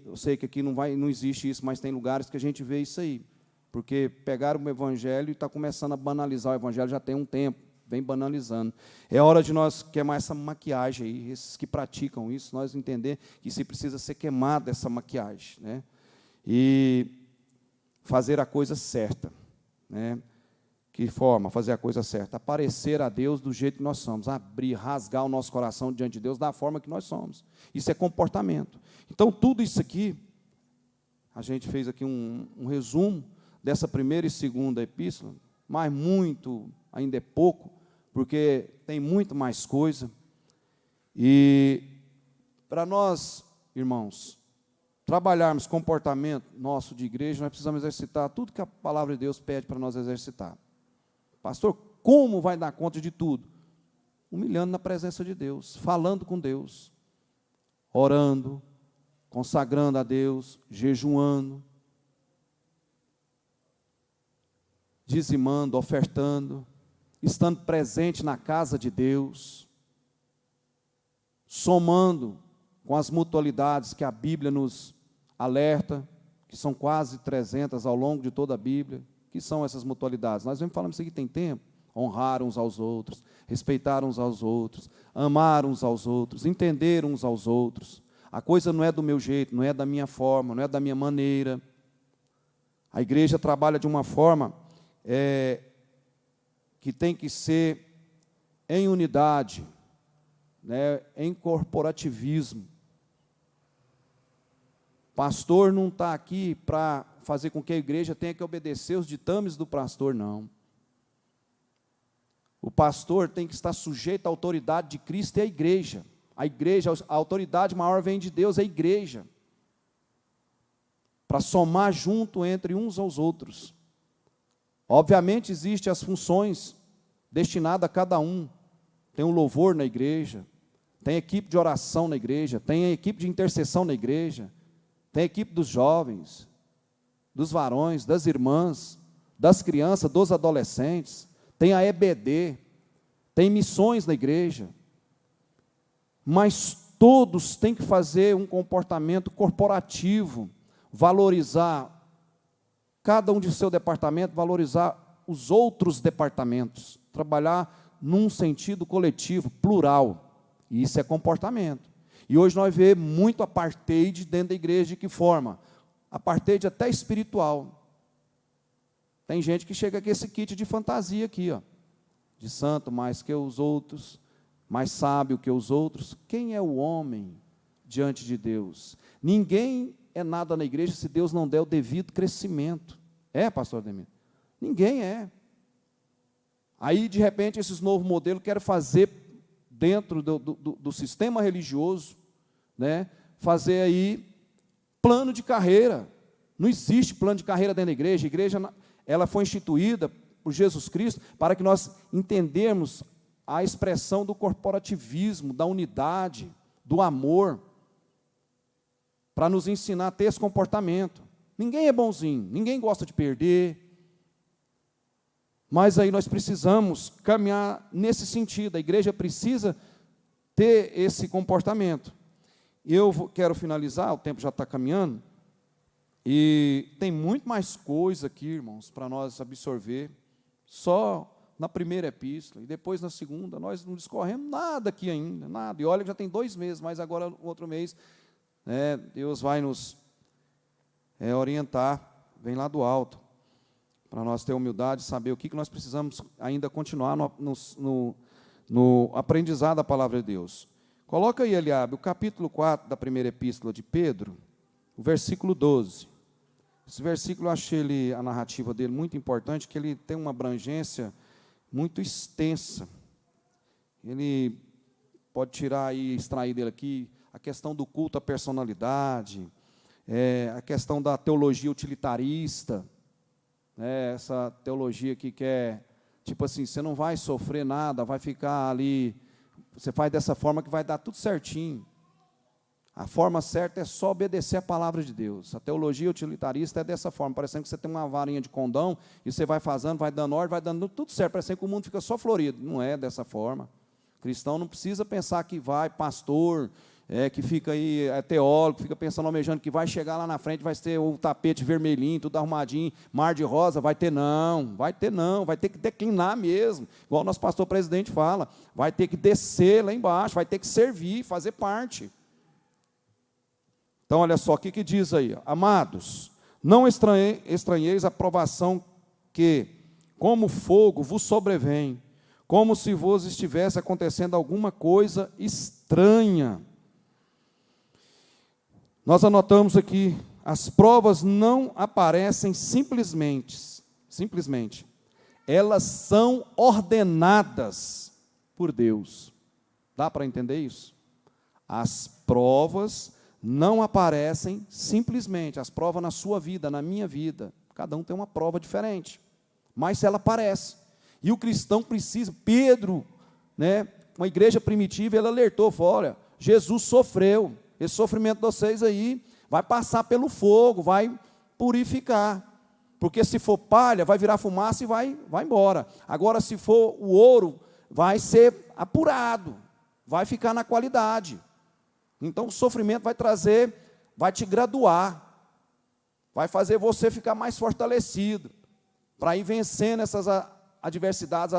Eu sei que aqui não existe isso, mas tem lugares que a gente vê isso aí. Porque pegaram o evangelho e está começando a banalizar o evangelho já tem um tempo, vem banalizando. É hora de nós queimar essa maquiagem aí, esses que praticam isso, nós entender que se precisa ser queimada essa maquiagem, né? E fazer a coisa certa, né? Que forma? Fazer a coisa certa. Aparecer a Deus do jeito que nós somos. Abrir, rasgar o nosso coração diante de Deus da forma que nós somos. Isso é comportamento. Então, tudo isso aqui, a gente fez aqui um resumo dessa primeira e segunda epístola, mas muito, ainda é pouco, porque tem muito mais coisa. E para nós, irmãos, trabalharmos comportamento nosso de igreja, nós precisamos exercitar tudo que a palavra de Deus pede para nós exercitar. Pastor, como vai dar conta de tudo? Humilhando na presença de Deus, falando com Deus, orando, consagrando a Deus, jejuando, dizimando, ofertando, estando presente na casa de Deus, somando com as mutualidades que a Bíblia nos alerta, que são quase 300 ao longo de toda a Bíblia. Que são essas mutualidades? Nós vemos falando isso aqui tem tempo. Honrar uns aos outros, respeitar uns aos outros, amar uns aos outros, entender uns aos outros. A coisa não é do meu jeito, não é da minha forma, não é da minha maneira. A igreja trabalha de uma forma que tem que ser em unidade, né, em corporativismo. Pastor não está aqui para fazer com que a igreja tenha que obedecer os ditames do pastor, não. O pastor tem que estar sujeito à autoridade de Cristo e à igreja. A autoridade maior vem de Deus, é a igreja. Para somar junto entre uns aos outros. Obviamente, existem as funções destinadas a cada um. Tem o louvor na igreja, tem a equipe de oração na igreja, tem a equipe de intercessão na igreja, tem a equipe dos jovens, dos varões, das irmãs, das crianças, dos adolescentes, tem a EBD, tem missões na igreja, mas todos têm que fazer um comportamento corporativo, valorizar cada um de seu departamento, valorizar os outros departamentos, trabalhar num sentido coletivo, plural. E isso é comportamento. E hoje nós vemos muito apartheid dentro da igreja. De que forma? Apartheid até espiritual. Tem gente que chega com esse kit de fantasia aqui, ó, de santo mais que os outros, mais sábio que os outros. Quem é o homem diante de Deus? Ninguém é nada na igreja se Deus não der o devido crescimento. É, pastor Ademir? Ninguém é. Aí, de repente, esses novos modelos querem fazer dentro do sistema religioso, né, fazer aí plano de carreira. Não existe plano de carreira dentro da igreja. A igreja, ela foi instituída por Jesus Cristo para que nós entendermos a expressão do corporativismo, da unidade, do amor, para nos ensinar a ter esse comportamento. Ninguém é bonzinho, ninguém gosta de perder, mas aí nós precisamos caminhar nesse sentido. A igreja precisa ter esse comportamento. Eu quero finalizar, o tempo já está caminhando, e tem muito mais coisa aqui, irmãos, para nós absorver, só na primeira epístola, e depois na segunda. Nós não discorremos nada aqui ainda, nada, e olha que já tem 2 meses, mas agora, no outro mês, Deus vai nos orientar, vem lá do alto, para nós ter humildade, saber o que nós precisamos ainda continuar no aprendizado da palavra de Deus. Coloca aí, Eliabe, o capítulo 4 da primeira epístola de Pedro, o versículo 12. Esse versículo, eu achei a narrativa dele muito importante, que ele tem uma abrangência muito extensa. Ele pode tirar e extrair dele aqui a questão do culto à personalidade, a questão da teologia utilitarista, essa teologia que quer, tipo assim, você não vai sofrer nada, vai ficar ali, você faz dessa forma que vai dar tudo certinho. A forma certa é só obedecer a palavra de Deus. A teologia utilitarista é dessa forma, parecendo que você tem uma varinha de condão, e você vai fazendo, vai dando ordem, vai dando tudo certo, parecendo que o mundo fica só florido. Não é dessa forma. O cristão não precisa pensar que vai, pastor, que fica aí, teólogo, fica pensando, almejando que vai chegar lá na frente, vai ter o tapete vermelhinho, tudo arrumadinho, mar de rosa. Vai ter não, vai ter que declinar mesmo, igual o nosso pastor presidente fala, vai ter que descer lá embaixo, vai ter que servir, fazer parte. Então, olha só, o que diz aí? Amados, não estranheis a provação que, como fogo, vos sobrevém, como se vos estivesse acontecendo alguma coisa estranha. Nós anotamos aqui, as provas não aparecem simplesmente, elas são ordenadas por Deus. Dá para entender isso? As provas não aparecem simplesmente, as provas na sua vida, na minha vida, cada um tem uma prova diferente, mas ela aparece, e o cristão precisa. Pedro, uma igreja primitiva, ele alertou, falou, olha, Jesus sofreu, esse sofrimento de vocês aí vai passar pelo fogo, vai purificar, porque se for palha, vai virar fumaça e vai embora. Agora, se for o ouro, vai ser apurado, vai ficar na qualidade. Então, o sofrimento vai te graduar, vai fazer você ficar mais fortalecido, para ir vencendo essas adversidades,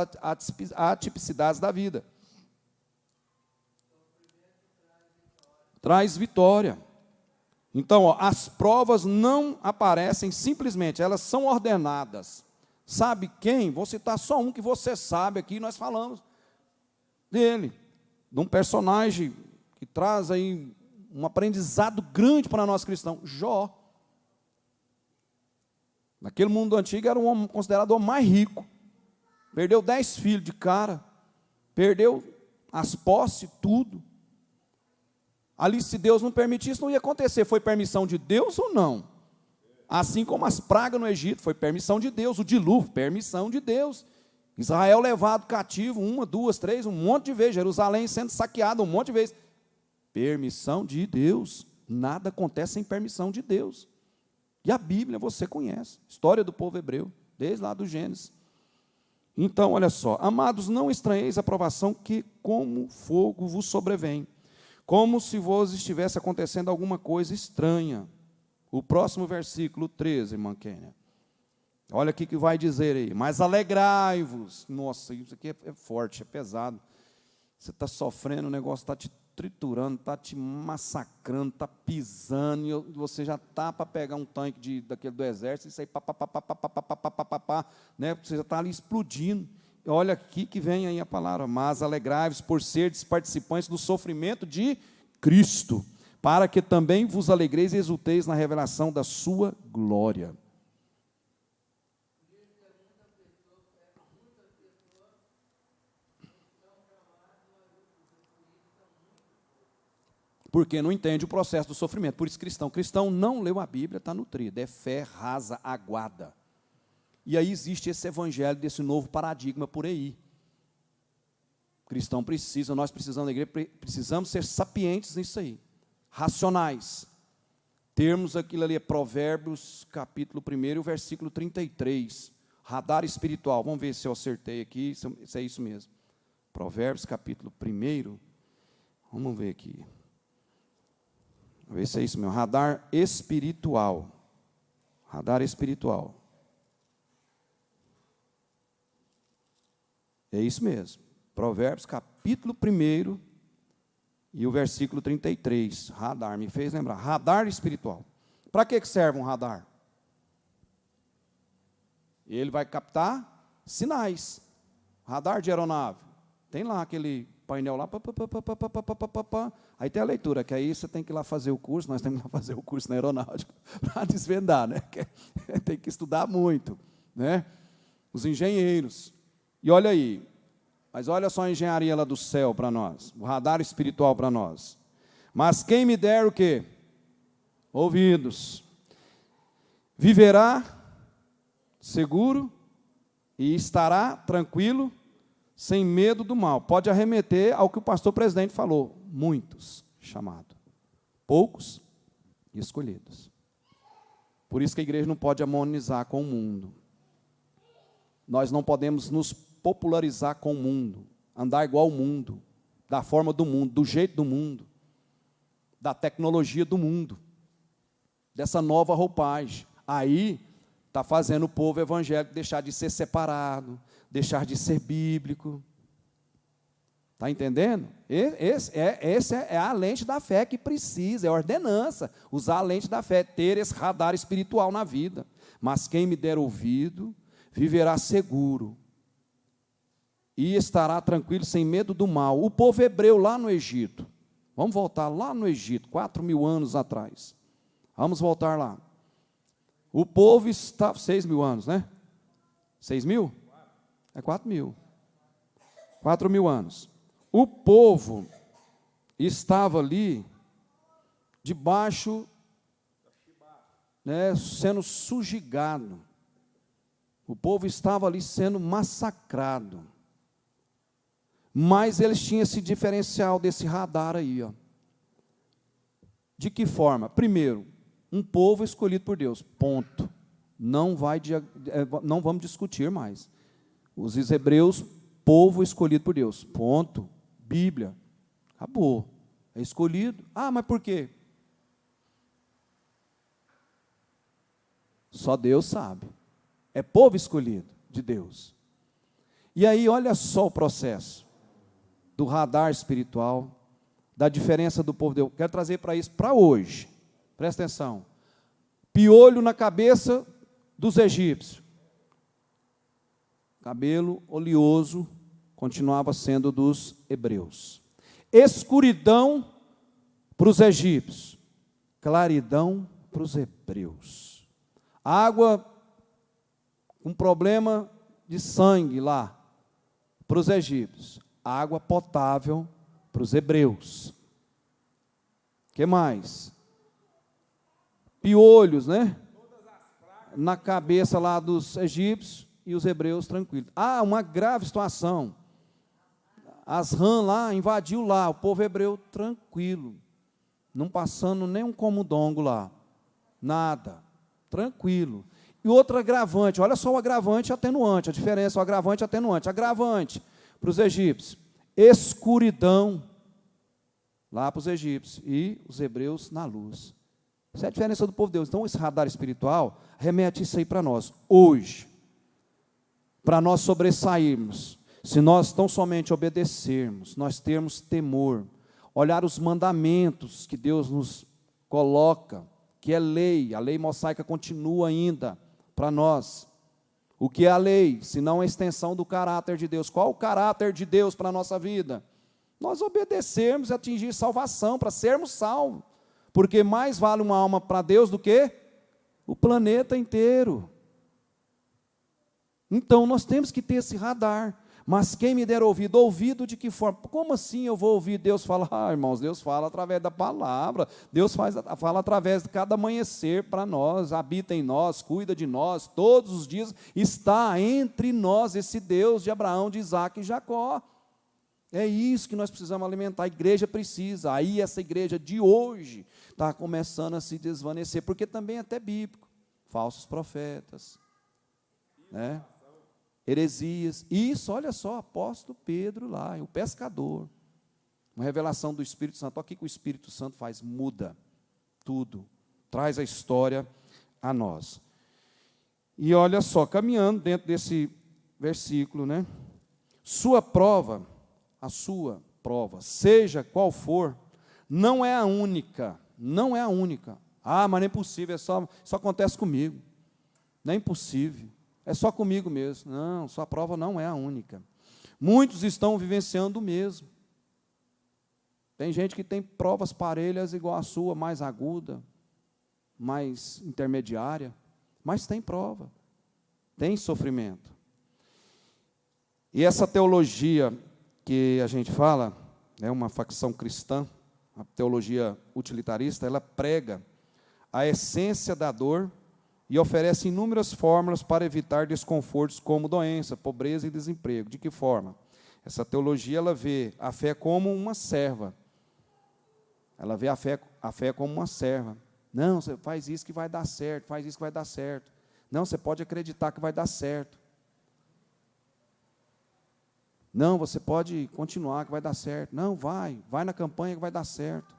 atipicidades da vida. Traz vitória. Então, as provas não aparecem simplesmente, elas são ordenadas. Sabe quem? Vou citar só um que você sabe aqui, nós falamos dele, de um personagem que traz aí um aprendizado grande para nós cristãos, Jó. Naquele mundo antigo era um homem considerado o homem mais rico, perdeu 10 filhos de cara, perdeu as posses, tudo. Ali, se Deus não permitisse, não ia acontecer. Foi permissão de Deus ou não? Assim como as pragas no Egito, foi permissão de Deus. O dilúvio, permissão de Deus. Israel levado cativo, 1, 2, 3, um monte de vezes. Jerusalém sendo saqueado um monte de vezes. Permissão de Deus. Nada acontece sem permissão de Deus. E a Bíblia você conhece. História do povo hebreu, desde lá do Gênesis. Então, olha só. Amados, não estranheis a provação que como fogo vos sobrevém, como se vos estivesse acontecendo alguma coisa estranha. O próximo versículo 13, irmã Kênia. Olha o que vai dizer aí. Mas alegrai-vos. Nossa, isso aqui é forte, é pesado. Você está sofrendo, o negócio está te triturando, está te massacrando, está pisando, e você já está para pegar um tanque daquele do exército, e sair né? Você já está ali explodindo. Olha aqui que vem aí a palavra, mas alegrai-vos por seres participantes do sofrimento de Cristo, para que também vos alegreis e exulteis na revelação da sua glória. Porque não entende o processo do sofrimento. Por isso, cristão não leu a Bíblia, está nutrido, é fé rasa, aguada. E aí existe esse evangelho, desse novo paradigma por aí. Cristão precisa, nós precisamos da igreja, precisamos ser sapientes nisso aí, racionais. Termos aquilo ali, Provérbios, capítulo 1, versículo 33, radar espiritual. Vamos ver se eu acertei aqui, se é isso mesmo. Provérbios, capítulo 1, vamos ver aqui. Vamos ver se é isso mesmo, radar espiritual. Radar espiritual. É isso mesmo. Provérbios, capítulo 1, e o versículo 33. Radar, me fez lembrar. Radar espiritual. Para que serve um radar? Ele vai captar sinais. Radar de aeronave. Tem lá aquele painel lá. Aí tem a leitura, que aí você tem que ir lá fazer o curso. Nós temos que ir lá fazer o curso na aeronáutica para desvendar, né? Tem que estudar muito, né? Os engenheiros. E olha aí. Mas olha só a engenharia lá do céu para nós, o radar espiritual para nós. Mas quem me der o quê? Ouvidos. Viverá seguro e estará tranquilo, sem medo do mal. Pode arremeter ao que o pastor presidente falou. Muitos chamados, poucos escolhidos. Por isso que a igreja não pode harmonizar com o mundo. Nós não podemos nos popularizar com o mundo, andar igual ao mundo, da forma do mundo, do jeito do mundo, da tecnologia do mundo, dessa nova roupagem. Aí está fazendo o povo evangélico deixar de ser separado, deixar de ser bíblico. Está entendendo? Essa é a lente da fé que precisa, é a ordenança, usar a lente da fé, ter esse radar espiritual na vida. Mas quem me der ouvido, viverá seguro, e estará tranquilo, sem medo do mal. O povo hebreu lá no Egito, vamos voltar lá no Egito, 4.000 anos atrás, vamos voltar lá. O povo está, 6.000 anos, né? 6.000? É 4.000. 4.000 anos. O povo estava ali, debaixo, né, sendo sujigado. O povo estava ali sendo massacrado. Mas eles tinham esse diferencial desse radar aí, ó. De que forma? Primeiro, um povo escolhido por Deus, ponto. Não vamos discutir mais. Os hebreus, povo escolhido por Deus, ponto. Bíblia, acabou. É escolhido. Ah, mas por quê? Só Deus sabe. É povo escolhido de Deus. E aí, olha só o processo do radar espiritual, da diferença do povo de Deus. Quero trazer para isso, para hoje. Presta atenção. Piolho na cabeça dos egípcios. Cabelo oleoso continuava sendo dos hebreus. Escuridão para os egípcios. Claridão para os hebreus. Água com problema de sangue lá para os egípcios. Água potável para os hebreus. O que mais? Piolhos, né? Na cabeça lá dos egípcios e os hebreus tranquilos. Ah, uma grave situação. As rãs lá, invadiu lá, o povo hebreu tranquilo. Não passando nem um comodongo lá. Nada. Tranquilo. E outro agravante, olha só o agravante e atenuante, a diferença, o agravante e atenuante. Agravante para os egípcios, escuridão lá para os egípcios, e os hebreus na luz. Essa é a diferença do povo de Deus. Então, esse radar espiritual remete isso aí para nós, hoje, para nós sobressairmos. Se nós tão somente obedecermos, nós termos temor, olhar os mandamentos que Deus nos coloca, que é lei, a lei mosaica continua ainda para nós. O que é a lei? Senão a extensão do caráter de Deus. Qual o caráter de Deus para a nossa vida? Nós obedecermos e atingir salvação, para sermos salvos. Porque mais vale uma alma para Deus do que o planeta inteiro. Então nós temos que ter esse radar. Mas quem me der ouvido? Ouvido de que forma? Como assim eu vou ouvir Deus falar? Irmãos, Deus fala através da palavra. Deus fala através de cada amanhecer para nós. Habita em nós, cuida de nós. Todos os dias está entre nós esse Deus de Abraão, de Isaac e Jacó. É isso que nós precisamos alimentar. A igreja precisa. Aí essa igreja de hoje está começando a se desvanecer. Porque também é até bíblico. Falsos profetas. Né? Heresias, isso, olha só, apóstolo Pedro lá, o pescador, uma revelação do Espírito Santo. Olha o que o Espírito Santo faz, muda tudo, traz a história a nós. E olha só, caminhando dentro desse versículo, né? Sua prova, a sua prova, seja qual for, não é a única, não é a única. Ah, mas não é possível, só acontece comigo, não é impossível. É só comigo mesmo. Não, sua prova não é a única. Muitos estão vivenciando o mesmo. Tem gente que tem provas parelhas igual a sua, mais aguda, mais intermediária, mas tem prova, tem sofrimento. E essa teologia que a gente fala, é uma facção cristã, a teologia utilitarista, ela prega a essência da dor e oferece inúmeras fórmulas para evitar desconfortos como doença, pobreza e desemprego. De que forma? Essa teologia, ela vê a fé como uma serva. Ela vê a fé como uma serva. Não, você faz isso que vai dar certo, faz isso que vai dar certo. Não, você pode acreditar que vai dar certo. Não, você pode continuar que vai dar certo. Não, vai na campanha que vai dar certo.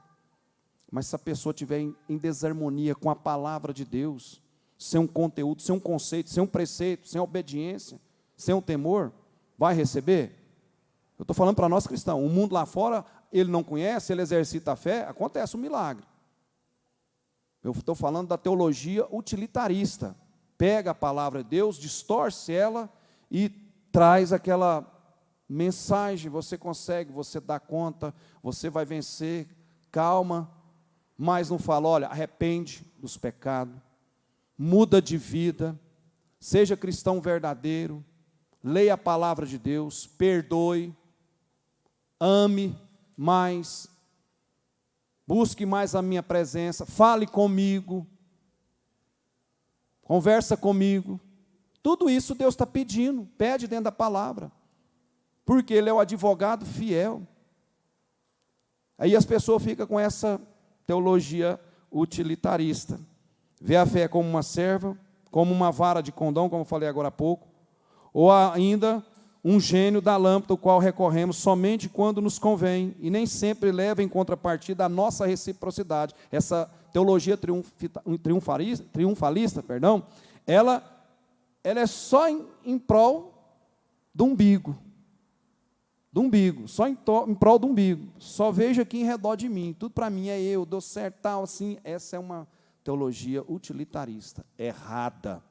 Mas se a pessoa estiver em desarmonia com a palavra de Deus, sem um conteúdo, sem um conceito, sem um preceito, sem obediência, sem um temor, vai receber? Eu estou falando para nós cristãos, o mundo lá fora, ele não conhece, ele exercita a fé, acontece um milagre. Eu estou falando da teologia utilitarista, pega a palavra de Deus, distorce ela e traz aquela mensagem, você consegue, você dá conta, você vai vencer, calma, mas não fala, olha, arrepende dos pecados, muda de vida, seja cristão verdadeiro, leia a palavra de Deus, perdoe, ame mais, busque mais a minha presença, fale comigo, conversa comigo. Tudo isso Deus está pedindo, pede dentro da palavra, porque Ele é o advogado fiel. Aí as pessoas ficam com essa teologia utilitarista. Vê a fé como uma serva, como uma vara de condão, como eu falei agora há pouco, ou ainda um gênio da lâmpada, o qual recorremos somente quando nos convém, e nem sempre leva em contrapartida a nossa reciprocidade. Essa teologia triunfalista, ela é só em prol do umbigo. Só em prol do umbigo. Só vejo aqui em redor de mim, tudo para mim é eu, dou certo, tal, assim. Essa é uma teologia utilitarista, errada.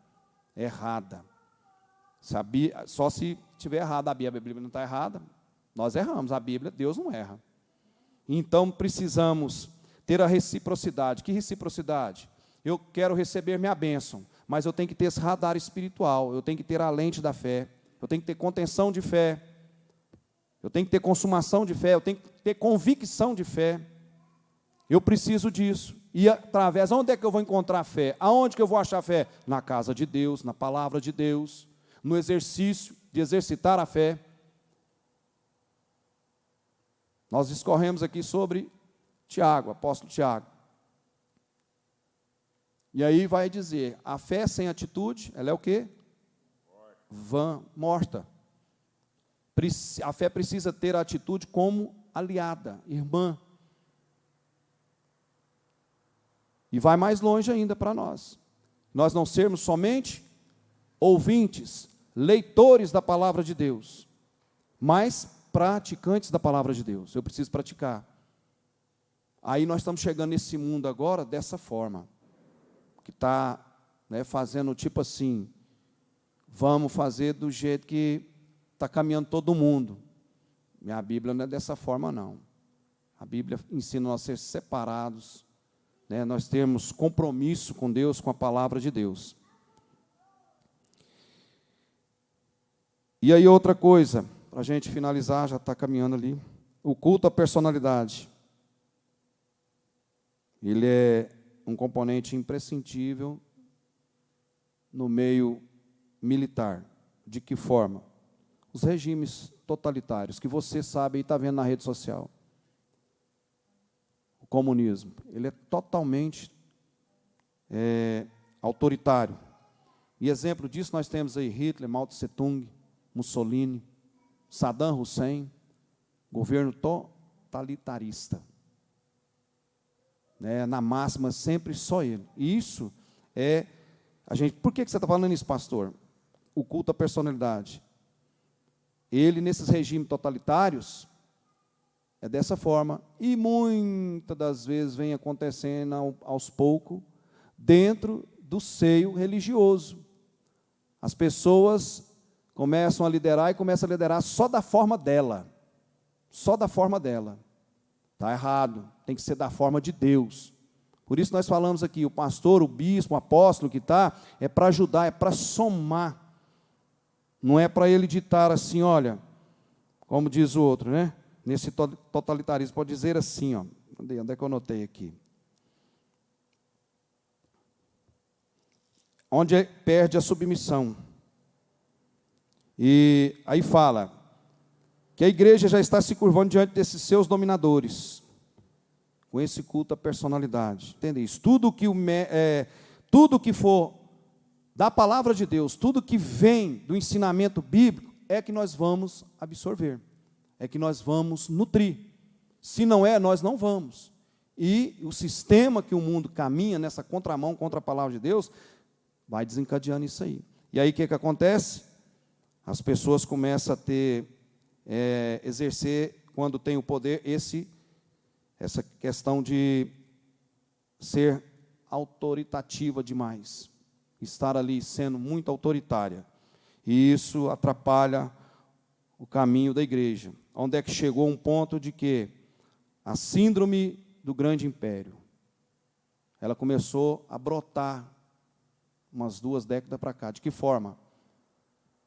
Só se estiver errada a Bíblia não está errada, nós erramos, a Bíblia, Deus não erra. Então precisamos ter a reciprocidade. Que reciprocidade? Eu quero receber minha bênção, mas eu tenho que ter esse radar espiritual, eu tenho que ter a lente da fé, eu tenho que ter contenção de fé, eu tenho que ter consumação de fé, eu tenho que ter convicção de fé. Eu preciso disso. E através, onde é que eu vou encontrar fé? Aonde que eu vou achar fé? Na casa de Deus, na palavra de Deus, no exercício de exercitar a fé. Nós discorremos aqui sobre Tiago, apóstolo Tiago. E aí vai dizer, a fé sem atitude, ela é o quê? Vã, morta. A fé precisa ter a atitude como aliada, irmã. E vai mais longe ainda para nós. Nós não sermos somente ouvintes, leitores da palavra de Deus, mas praticantes da palavra de Deus. Eu preciso praticar. Aí nós estamos chegando nesse mundo agora dessa forma, que está, né, fazendo tipo assim, vamos fazer do jeito que está caminhando todo mundo. Minha Bíblia não é dessa forma, não. A Bíblia ensina nós a ser separados, né, nós temos compromisso com Deus, com a palavra de Deus. E aí outra coisa, para a gente finalizar, já está caminhando ali, o culto à personalidade. Ele é um componente imprescindível no meio militar. De que forma? Os regimes totalitários, que você sabe e está vendo na rede social. O comunismo, ele é totalmente autoritário. E exemplo disso nós temos aí Hitler, Mao Tse Tung, Mussolini, Saddam Hussein, governo totalitarista. Na máxima, sempre só ele. E isso é a gente. Por que você está falando isso, pastor? O culto à personalidade. Ele, nesses regimes totalitários, é dessa forma. E muitas das vezes vem acontecendo aos poucos, dentro do seio religioso. As pessoas começam a liderar e começam a liderar só da forma dela. Só da forma dela. Está errado, tem que ser da forma de Deus. Por isso nós falamos aqui, o pastor, o bispo, o apóstolo que está, é para ajudar, é para somar. Não é para ele ditar assim, olha, como diz o outro, né? Nesse totalitarismo, pode dizer assim, ó. Onde é que eu anotei aqui? Onde perde a submissão. E aí fala que a igreja já está se curvando diante desses seus dominadores, com esse culto à personalidade. Entende isso? Tudo que for da palavra de Deus, tudo que vem do ensinamento bíblico, é que nós vamos absorver, é que nós vamos nutrir. Se não é, nós não vamos. E o sistema que o mundo caminha nessa contramão contra a palavra de Deus, vai desencadeando isso aí. E aí o que acontece? As pessoas começam a ter, exercer, quando tem o poder, essa questão de ser autoritativa demais, estar ali sendo muito autoritária. E isso atrapalha o caminho da igreja. Onde é que chegou um ponto de que a síndrome do grande império, ela começou a brotar umas 2 décadas para cá. De que forma?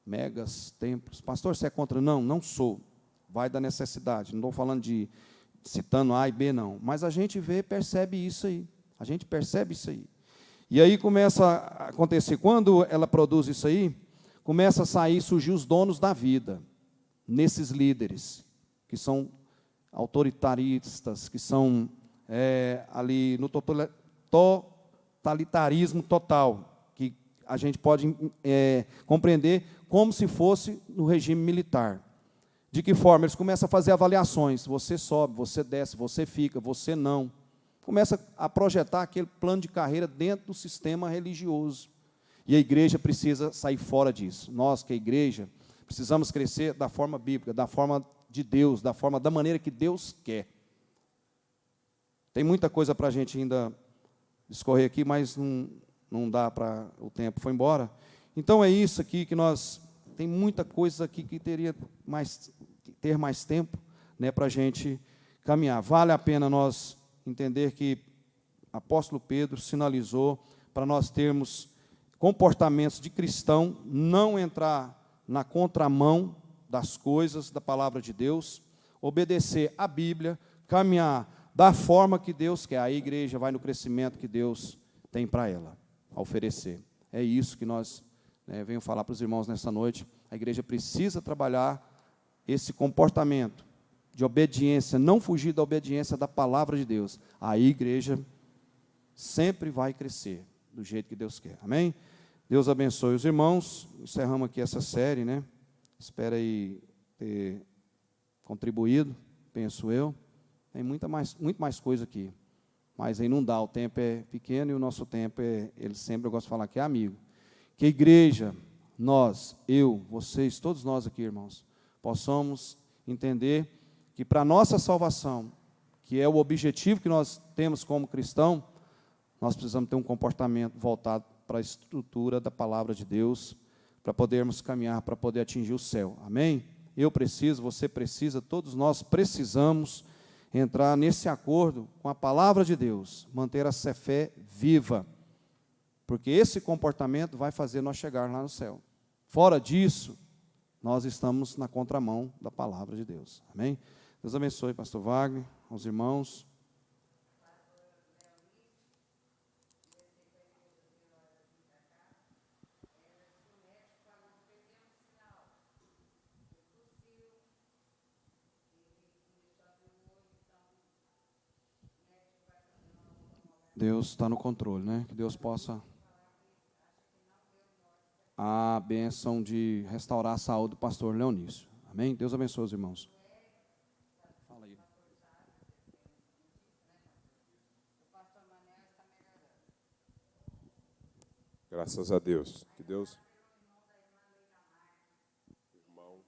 Megas, templos. Pastor, você é contra? Não, não sou. Vai da necessidade. Não estou falando de citando A e B, não. Mas a gente vê, percebe isso aí. A gente percebe isso aí. E aí começa a acontecer, quando ela produz isso aí, começa a surgir os donos da vida, nesses líderes, que são autoritaristas, que são ali no totalitarismo total, que a gente pode compreender como se fosse no regime militar. De que forma? Eles começam a fazer avaliações, você sobe, você desce, você fica, você não. Começa a projetar aquele plano de carreira dentro do sistema religioso. E a igreja precisa sair fora disso. Nós, que é a igreja, precisamos crescer da forma bíblica, da forma de Deus, da maneira que Deus quer. Tem muita coisa para a gente ainda discorrer aqui, mas não dá para, o tempo foi embora. Então é isso aqui que nós, tem muita coisa aqui que ter mais tempo, né, para a gente caminhar. Vale a pena nós entender que o apóstolo Pedro sinalizou para nós termos comportamentos de cristão, não entrar na contramão das coisas da palavra de Deus, obedecer à Bíblia, caminhar da forma que Deus quer. A igreja vai no crescimento que Deus tem para ela, a oferecer. É isso que nós venho falar para os irmãos nessa noite. A igreja precisa trabalhar esse comportamento de obediência, não fugir da obediência da palavra de Deus. Aí a igreja sempre vai crescer do jeito que Deus quer. Amém? Deus abençoe os irmãos. Encerramos aqui essa série, né? Espero aí ter contribuído, penso eu. Tem muito mais coisa aqui. mas aí não dá, o tempo é pequeno e o nosso tempo ele sempre, eu gosto de falar que é amigo. Que a igreja, nós, eu, vocês, todos nós aqui, irmãos, possamos entender que para a nossa salvação, que é o objetivo que nós temos como cristão, nós precisamos ter um comportamento voltado para a estrutura da palavra de Deus, para podermos caminhar, para poder atingir o céu. Amém? Eu preciso, você precisa, todos nós precisamos entrar nesse acordo com a palavra de Deus, manter a fé viva, porque esse comportamento vai fazer nós chegar lá no céu. Fora disso, nós estamos na contramão da palavra de Deus. Amém? Deus abençoe, pastor Wagner, aos irmãos. Deus está no controle, né? Que Deus possa a bênção de restaurar a saúde do pastor Leonício. Amém? Deus abençoe os irmãos. Fala aí. Graças a Deus. Que Deus... Irmão.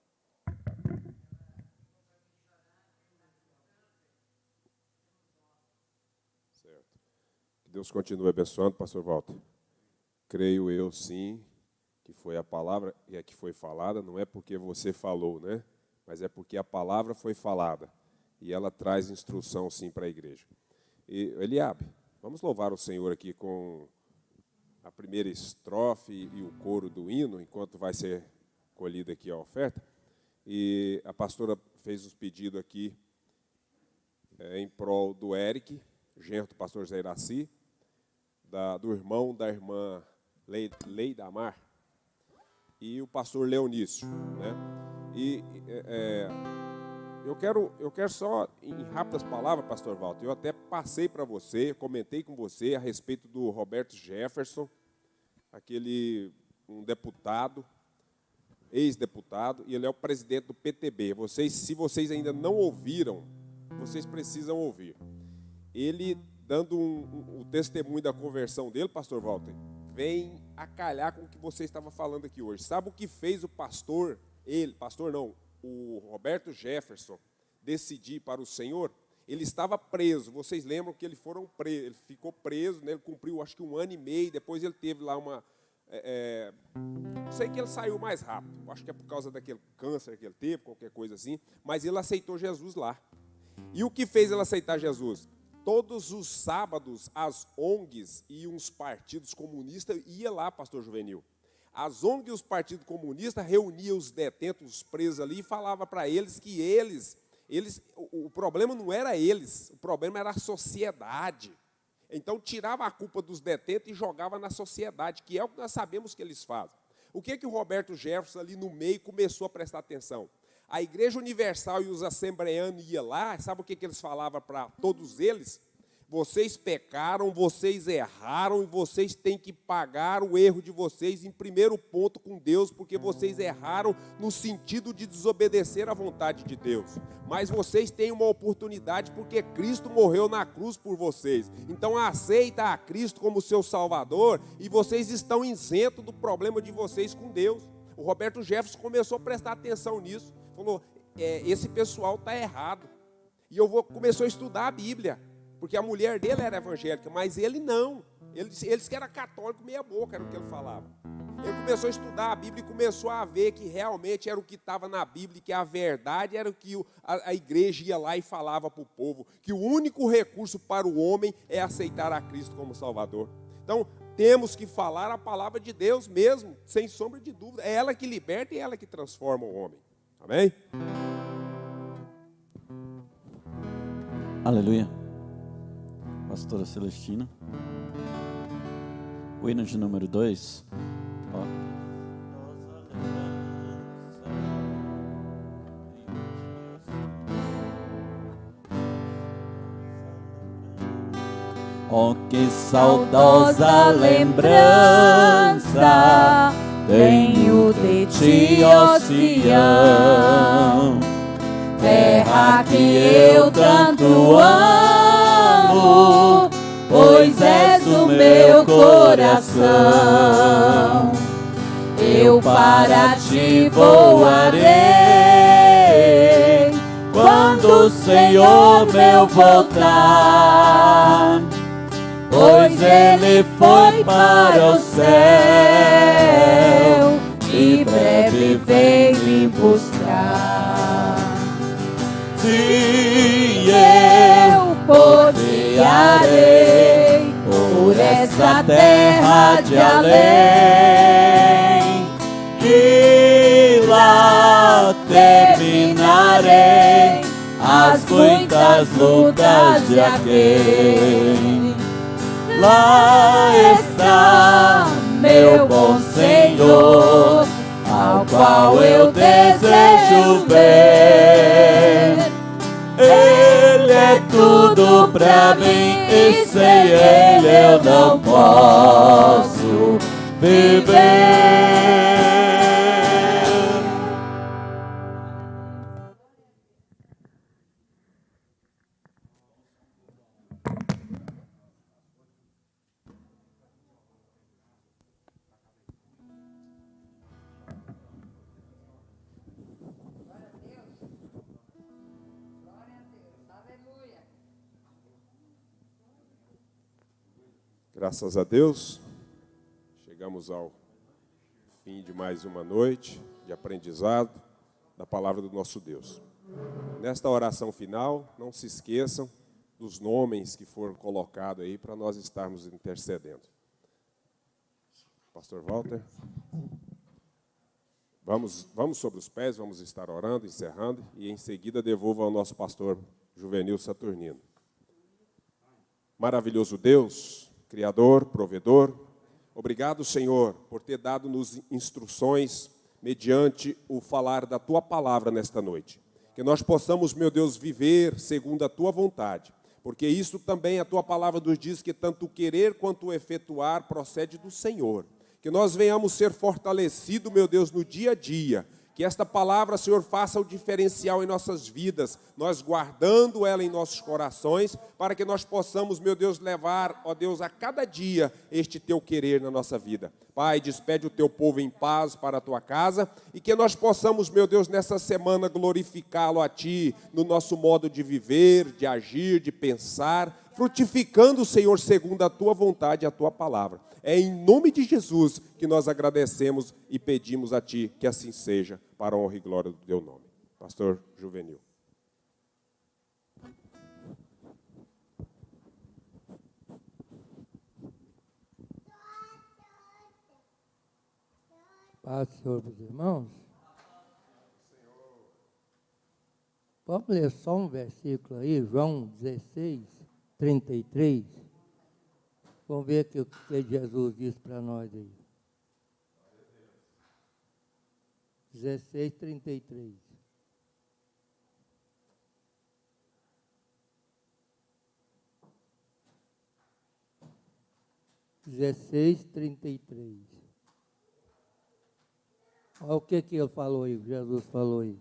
Certo. Que Deus continue abençoando, pastor Walter. Creio eu, sim, que foi a palavra e a que foi falada, não é porque você falou, né? Mas é porque a palavra foi falada. E ela traz instrução, sim, para a igreja. E, Eliabe, vamos louvar o Senhor aqui com a primeira estrofe e o coro do hino, enquanto vai ser colhida aqui a oferta. E a pastora fez os pedidos aqui em prol do Eric, genro do pastor Zé Iraci, do irmão da irmã Leida Amar, e o pastor Leonício, né? E eu quero só, em rápidas palavras, pastor Walter, eu até passei para você, comentei com você a respeito do Roberto Jefferson, um deputado, ex-deputado, e ele é o presidente do PTB. Se vocês ainda não ouviram, vocês precisam ouvir. Ele, dando o testemunho da conversão dele, pastor Walter, vem a calhar com o que você estava falando aqui hoje. Sabe o que fez o o Roberto Jefferson decidir para o Senhor? Ele estava preso. Vocês lembram que ele ficou preso, né? Ele cumpriu acho que 1 ano e meio, depois ele teve lá sei que ele saiu mais rápido, acho que é por causa daquele câncer que ele teve, qualquer coisa assim, mas ele aceitou Jesus lá. E o que fez ele aceitar Jesus? Todos os sábados, as ONGs e uns partidos comunistas iam lá, pastor Juvenil. As ONGs e os partidos comunistas reuniam os detentos, os presos ali, e falavam para eles que o problema não era eles, o problema era a sociedade. Então, tirava a culpa dos detentos e jogava na sociedade, que é o que nós sabemos que eles fazem. O que o Roberto Jefferson, ali no meio, começou a prestar atenção? A Igreja Universal e os assembleanos iam lá, sabe o que eles falavam para todos eles? Vocês pecaram, vocês erraram e vocês têm que pagar o erro de vocês em primeiro ponto com Deus, porque vocês erraram no sentido de desobedecer à vontade de Deus. Mas vocês têm uma oportunidade porque Cristo morreu na cruz por vocês. Então aceita a Cristo como seu Salvador e vocês estão isentos do problema de vocês com Deus. O Roberto Jefferson começou a prestar atenção nisso. Falou, esse pessoal está errado. E começou a estudar a Bíblia. Porque a mulher dele era evangélica, mas ele não. Eles que era católico meia boca, era o que ele falava. Ele começou a estudar a Bíblia e começou a ver que realmente era o que estava na Bíblia, que a verdade era o que a igreja ia lá e falava para o povo, que o único recurso para o homem é aceitar a Cristo como Salvador. Então, temos que falar a palavra de Deus mesmo, sem sombra de dúvida. É ela que liberta e é ela que transforma o homem. Amém? Aleluia. Pastora Celestina. O hino de número 2. Oh, que saudosa lembrança tenho de ti, ó Sião, terra que eu tanto amo, pois és o meu coração. Eu para ti voarei, quando o Senhor meu voltar, pois Ele foi para o céu e breve vem me buscar. Se Eu podearei por essa terra de além, e lá terminarei as muitas lutas de aquele. Lá está meu bom Senhor, ao qual eu desejo ver. Ele é tudo pra mim e sem Ele eu não posso viver. Graças a Deus, chegamos ao fim de mais uma noite de aprendizado da palavra do nosso Deus. Nesta oração final, não se esqueçam dos nomes que foram colocados aí para nós estarmos intercedendo. Pastor Walter, vamos sobre os pés, vamos estar orando, encerrando, e em seguida devolvo ao nosso pastor Juvenil Saturnino. Maravilhoso Deus, Criador, provedor, obrigado, Senhor, por ter dado-nos instruções mediante o falar da Tua palavra nesta noite. Que nós possamos, meu Deus, viver segundo a Tua vontade, porque isso também a Tua palavra nos diz que tanto o querer quanto o efetuar procede do Senhor. Que nós venhamos ser fortalecidos, meu Deus, no dia a dia. Que esta palavra, Senhor, faça o diferencial em nossas vidas, nós guardando ela em nossos corações, para que nós possamos, meu Deus, levar, ó Deus, a cada dia este Teu querer na nossa vida. Pai, despede o Teu povo em paz para a Tua casa, e que nós possamos, meu Deus, nessa semana glorificá-lo a Ti, no nosso modo de viver, de agir, de pensar, frutificando, Senhor, segundo a Tua vontade e a Tua palavra. É em nome de Jesus que nós agradecemos e pedimos a Ti que assim seja, para a honra e glória do Teu nome. Pastor Juvenil. Paz do Senhor para os irmãos. Vamos ler só um versículo aí, João 16, 33. Vamos ver o que Jesus disse para nós aí. 16, 33. Olha o que ele falou aí, Jesus falou aí.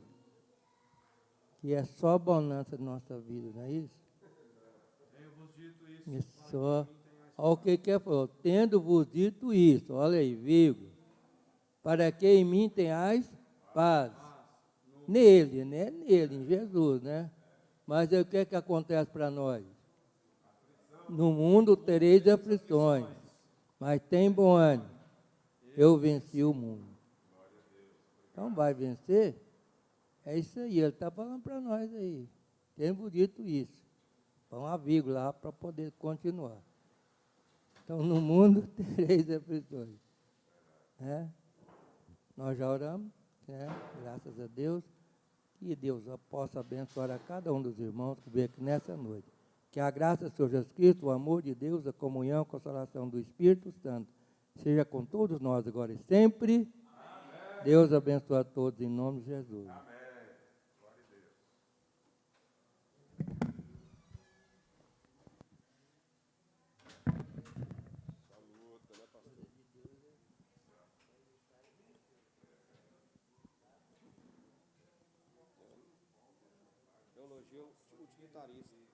Que é só bonança na nossa vida, não é isso? Tenho-vos dito isso. Só. Olha o que ele falou. Tendo-vos dito isso, olha aí, vírgula. Para que em mim tenhais paz. Nele, né? Nele, em Jesus, né? Mas o que acontece para nós? No mundo tereis aflições, mas tem bom ânimo. Eu venci o mundo. Então vai vencer? É isso aí, ele está falando para nós aí. Temos dito isso. Põe uma vírgula lá para poder continuar. Então, no mundo tereis aflições. Né? Nós já oramos, né? Graças a Deus. Que Deus possa abençoar a cada um dos irmãos que veio aqui nessa noite. Que a graça do Senhor Jesus Cristo, o amor de Deus, a comunhão, a consolação do Espírito Santo, seja com todos nós agora e sempre. Amém. Deus abençoe a todos em nome de Jesus. Amém. Glória a Deus. Teologia utilitarista.